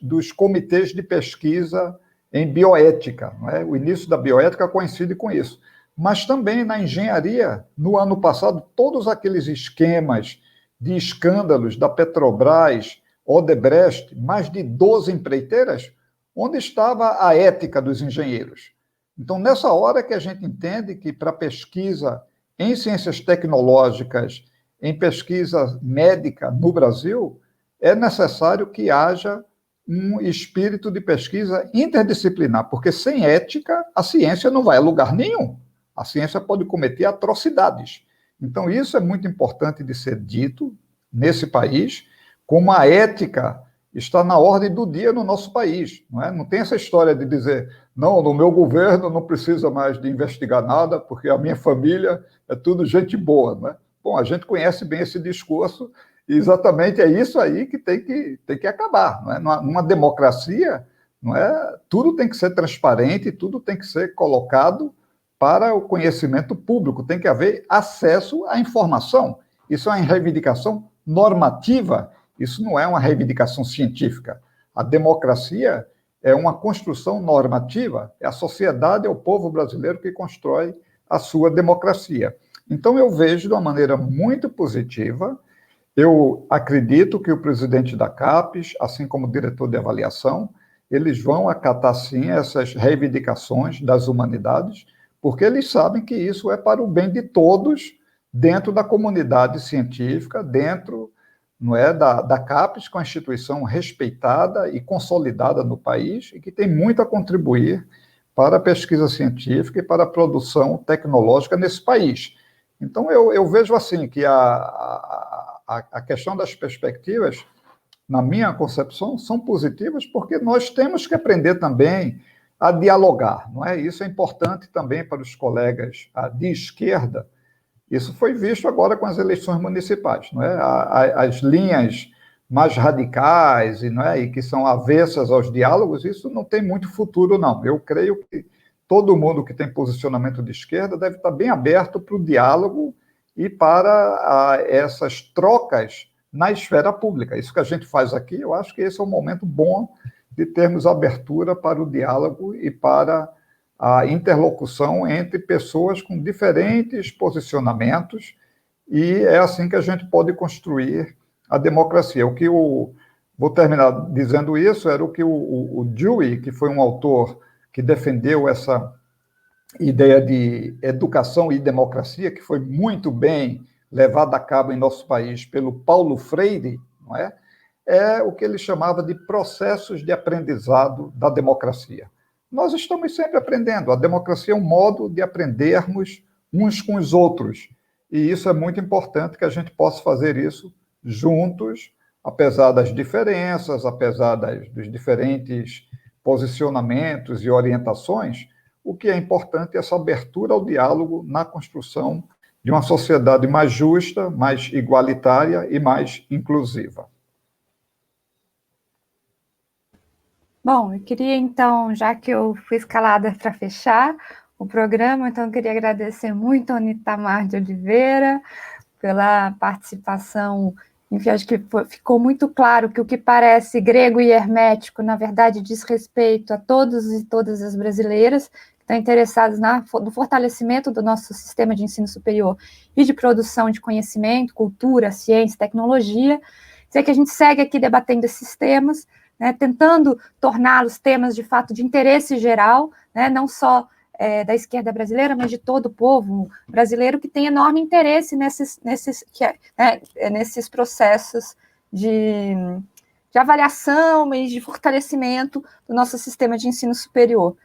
dos comitês de pesquisa em bioética. Não é? O início da bioética coincide com isso. Mas também na engenharia, no ano passado, todos aqueles esquemas de escândalos da Petrobras, Odebrecht, mais de 12 empreiteiras, onde estava a ética dos engenheiros? Então, nessa hora que a gente entende que para pesquisa em ciências tecnológicas, em pesquisa médica no Brasil, é necessário que haja um espírito de pesquisa interdisciplinar, porque sem ética a ciência não vai a lugar nenhum. A ciência pode cometer atrocidades. Então, isso é muito importante de ser dito nesse país, como a ética está na ordem do dia no nosso país. Não é? Não tem essa história de dizer, não, no meu governo não precisa mais de investigar nada, porque a minha família é tudo gente boa. Não é? Bom, a gente conhece bem esse discurso, e exatamente é isso aí que tem que acabar. Não é? Numa democracia, não é? Tudo tem que ser transparente, tudo tem que ser colocado para o conhecimento público, tem que haver acesso à informação. Isso é uma reivindicação normativa, isso não é uma reivindicação científica. A democracia é uma construção normativa, é a sociedade, é o povo brasileiro que constrói a sua democracia. Então, eu vejo de uma maneira muito positiva, eu acredito que o presidente da CAPES, assim como o diretor de avaliação, eles vão acatar, sim, essas reivindicações das humanidades, porque eles sabem que isso é para o bem de todos dentro da comunidade científica, dentro, não é, da CAPES, com a instituição respeitada e consolidada no país e que tem muito a contribuir para a pesquisa científica e para a produção tecnológica nesse país. Então, eu vejo assim que a questão das perspectivas, na minha concepção, são positivas porque nós temos que aprender também a dialogar, não é? Isso é importante também para os colegas de esquerda. Isso foi visto agora com as eleições municipais, não é? As linhas mais radicais não é? E que são avessas aos diálogos, isso não tem muito futuro, não. Eu creio que todo mundo que tem posicionamento de esquerda deve estar bem aberto para o diálogo e para essas trocas na esfera pública. Isso que a gente faz aqui, eu acho que esse é um momento bom de termos abertura para o diálogo e para a interlocução entre pessoas com diferentes posicionamentos, e é assim que a gente pode construir a democracia. Vou terminar dizendo isso, era o que o Dewey, que foi um autor que defendeu essa ideia de educação e democracia, que foi muito bem levada a cabo em nosso país pelo Paulo Freire, não é? É o que ele chamava de processos de aprendizado da democracia. Nós estamos sempre aprendendo. A democracia é um modo de aprendermos uns com os outros. E isso é muito importante que a gente possa fazer isso juntos, apesar das diferenças, apesar dos diferentes posicionamentos e orientações. O que é importante é essa abertura ao diálogo na construção de uma sociedade mais justa, mais igualitária e mais inclusiva. Bom, eu queria, então, já que eu fui escalada para fechar o programa, então eu queria agradecer muito a Onitamar de Oliveira pela participação. Enfim, acho que ficou muito claro que o que parece grego e hermético, na verdade, diz respeito a todos e todas as brasileiras que estão interessadas no fortalecimento do nosso sistema de ensino superior e de produção de conhecimento, cultura, ciência, tecnologia. Sei que a gente segue aqui debatendo esses temas, né, tentando torná-los temas de fato de interesse geral, né, não só da esquerda brasileira, mas de todo o povo brasileiro que tem enorme interesse nesses processos avaliação, mas de fortalecimento do nosso sistema de ensino superior.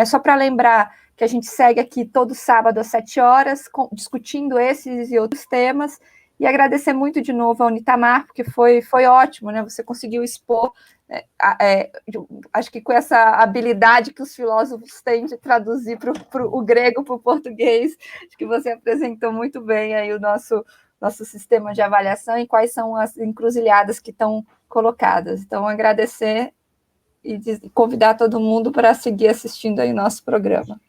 Só para lembrar que a gente segue aqui todo sábado às 7 horas, discutindo esses e outros temas, e agradecer muito de novo ao Unitamar, porque foi ótimo, né? Você conseguiu expor, acho que com essa habilidade que os filósofos têm de traduzir o grego para o português, acho que você apresentou muito bem aí o nosso sistema de avaliação e quais são as encruzilhadas que estão colocadas. Então, agradecer e convidar todo mundo para seguir assistindo aí o nosso programa.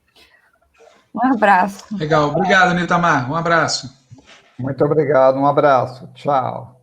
Um abraço. Legal, obrigado, Nitamar. Um abraço. Muito obrigado, um abraço. Tchau.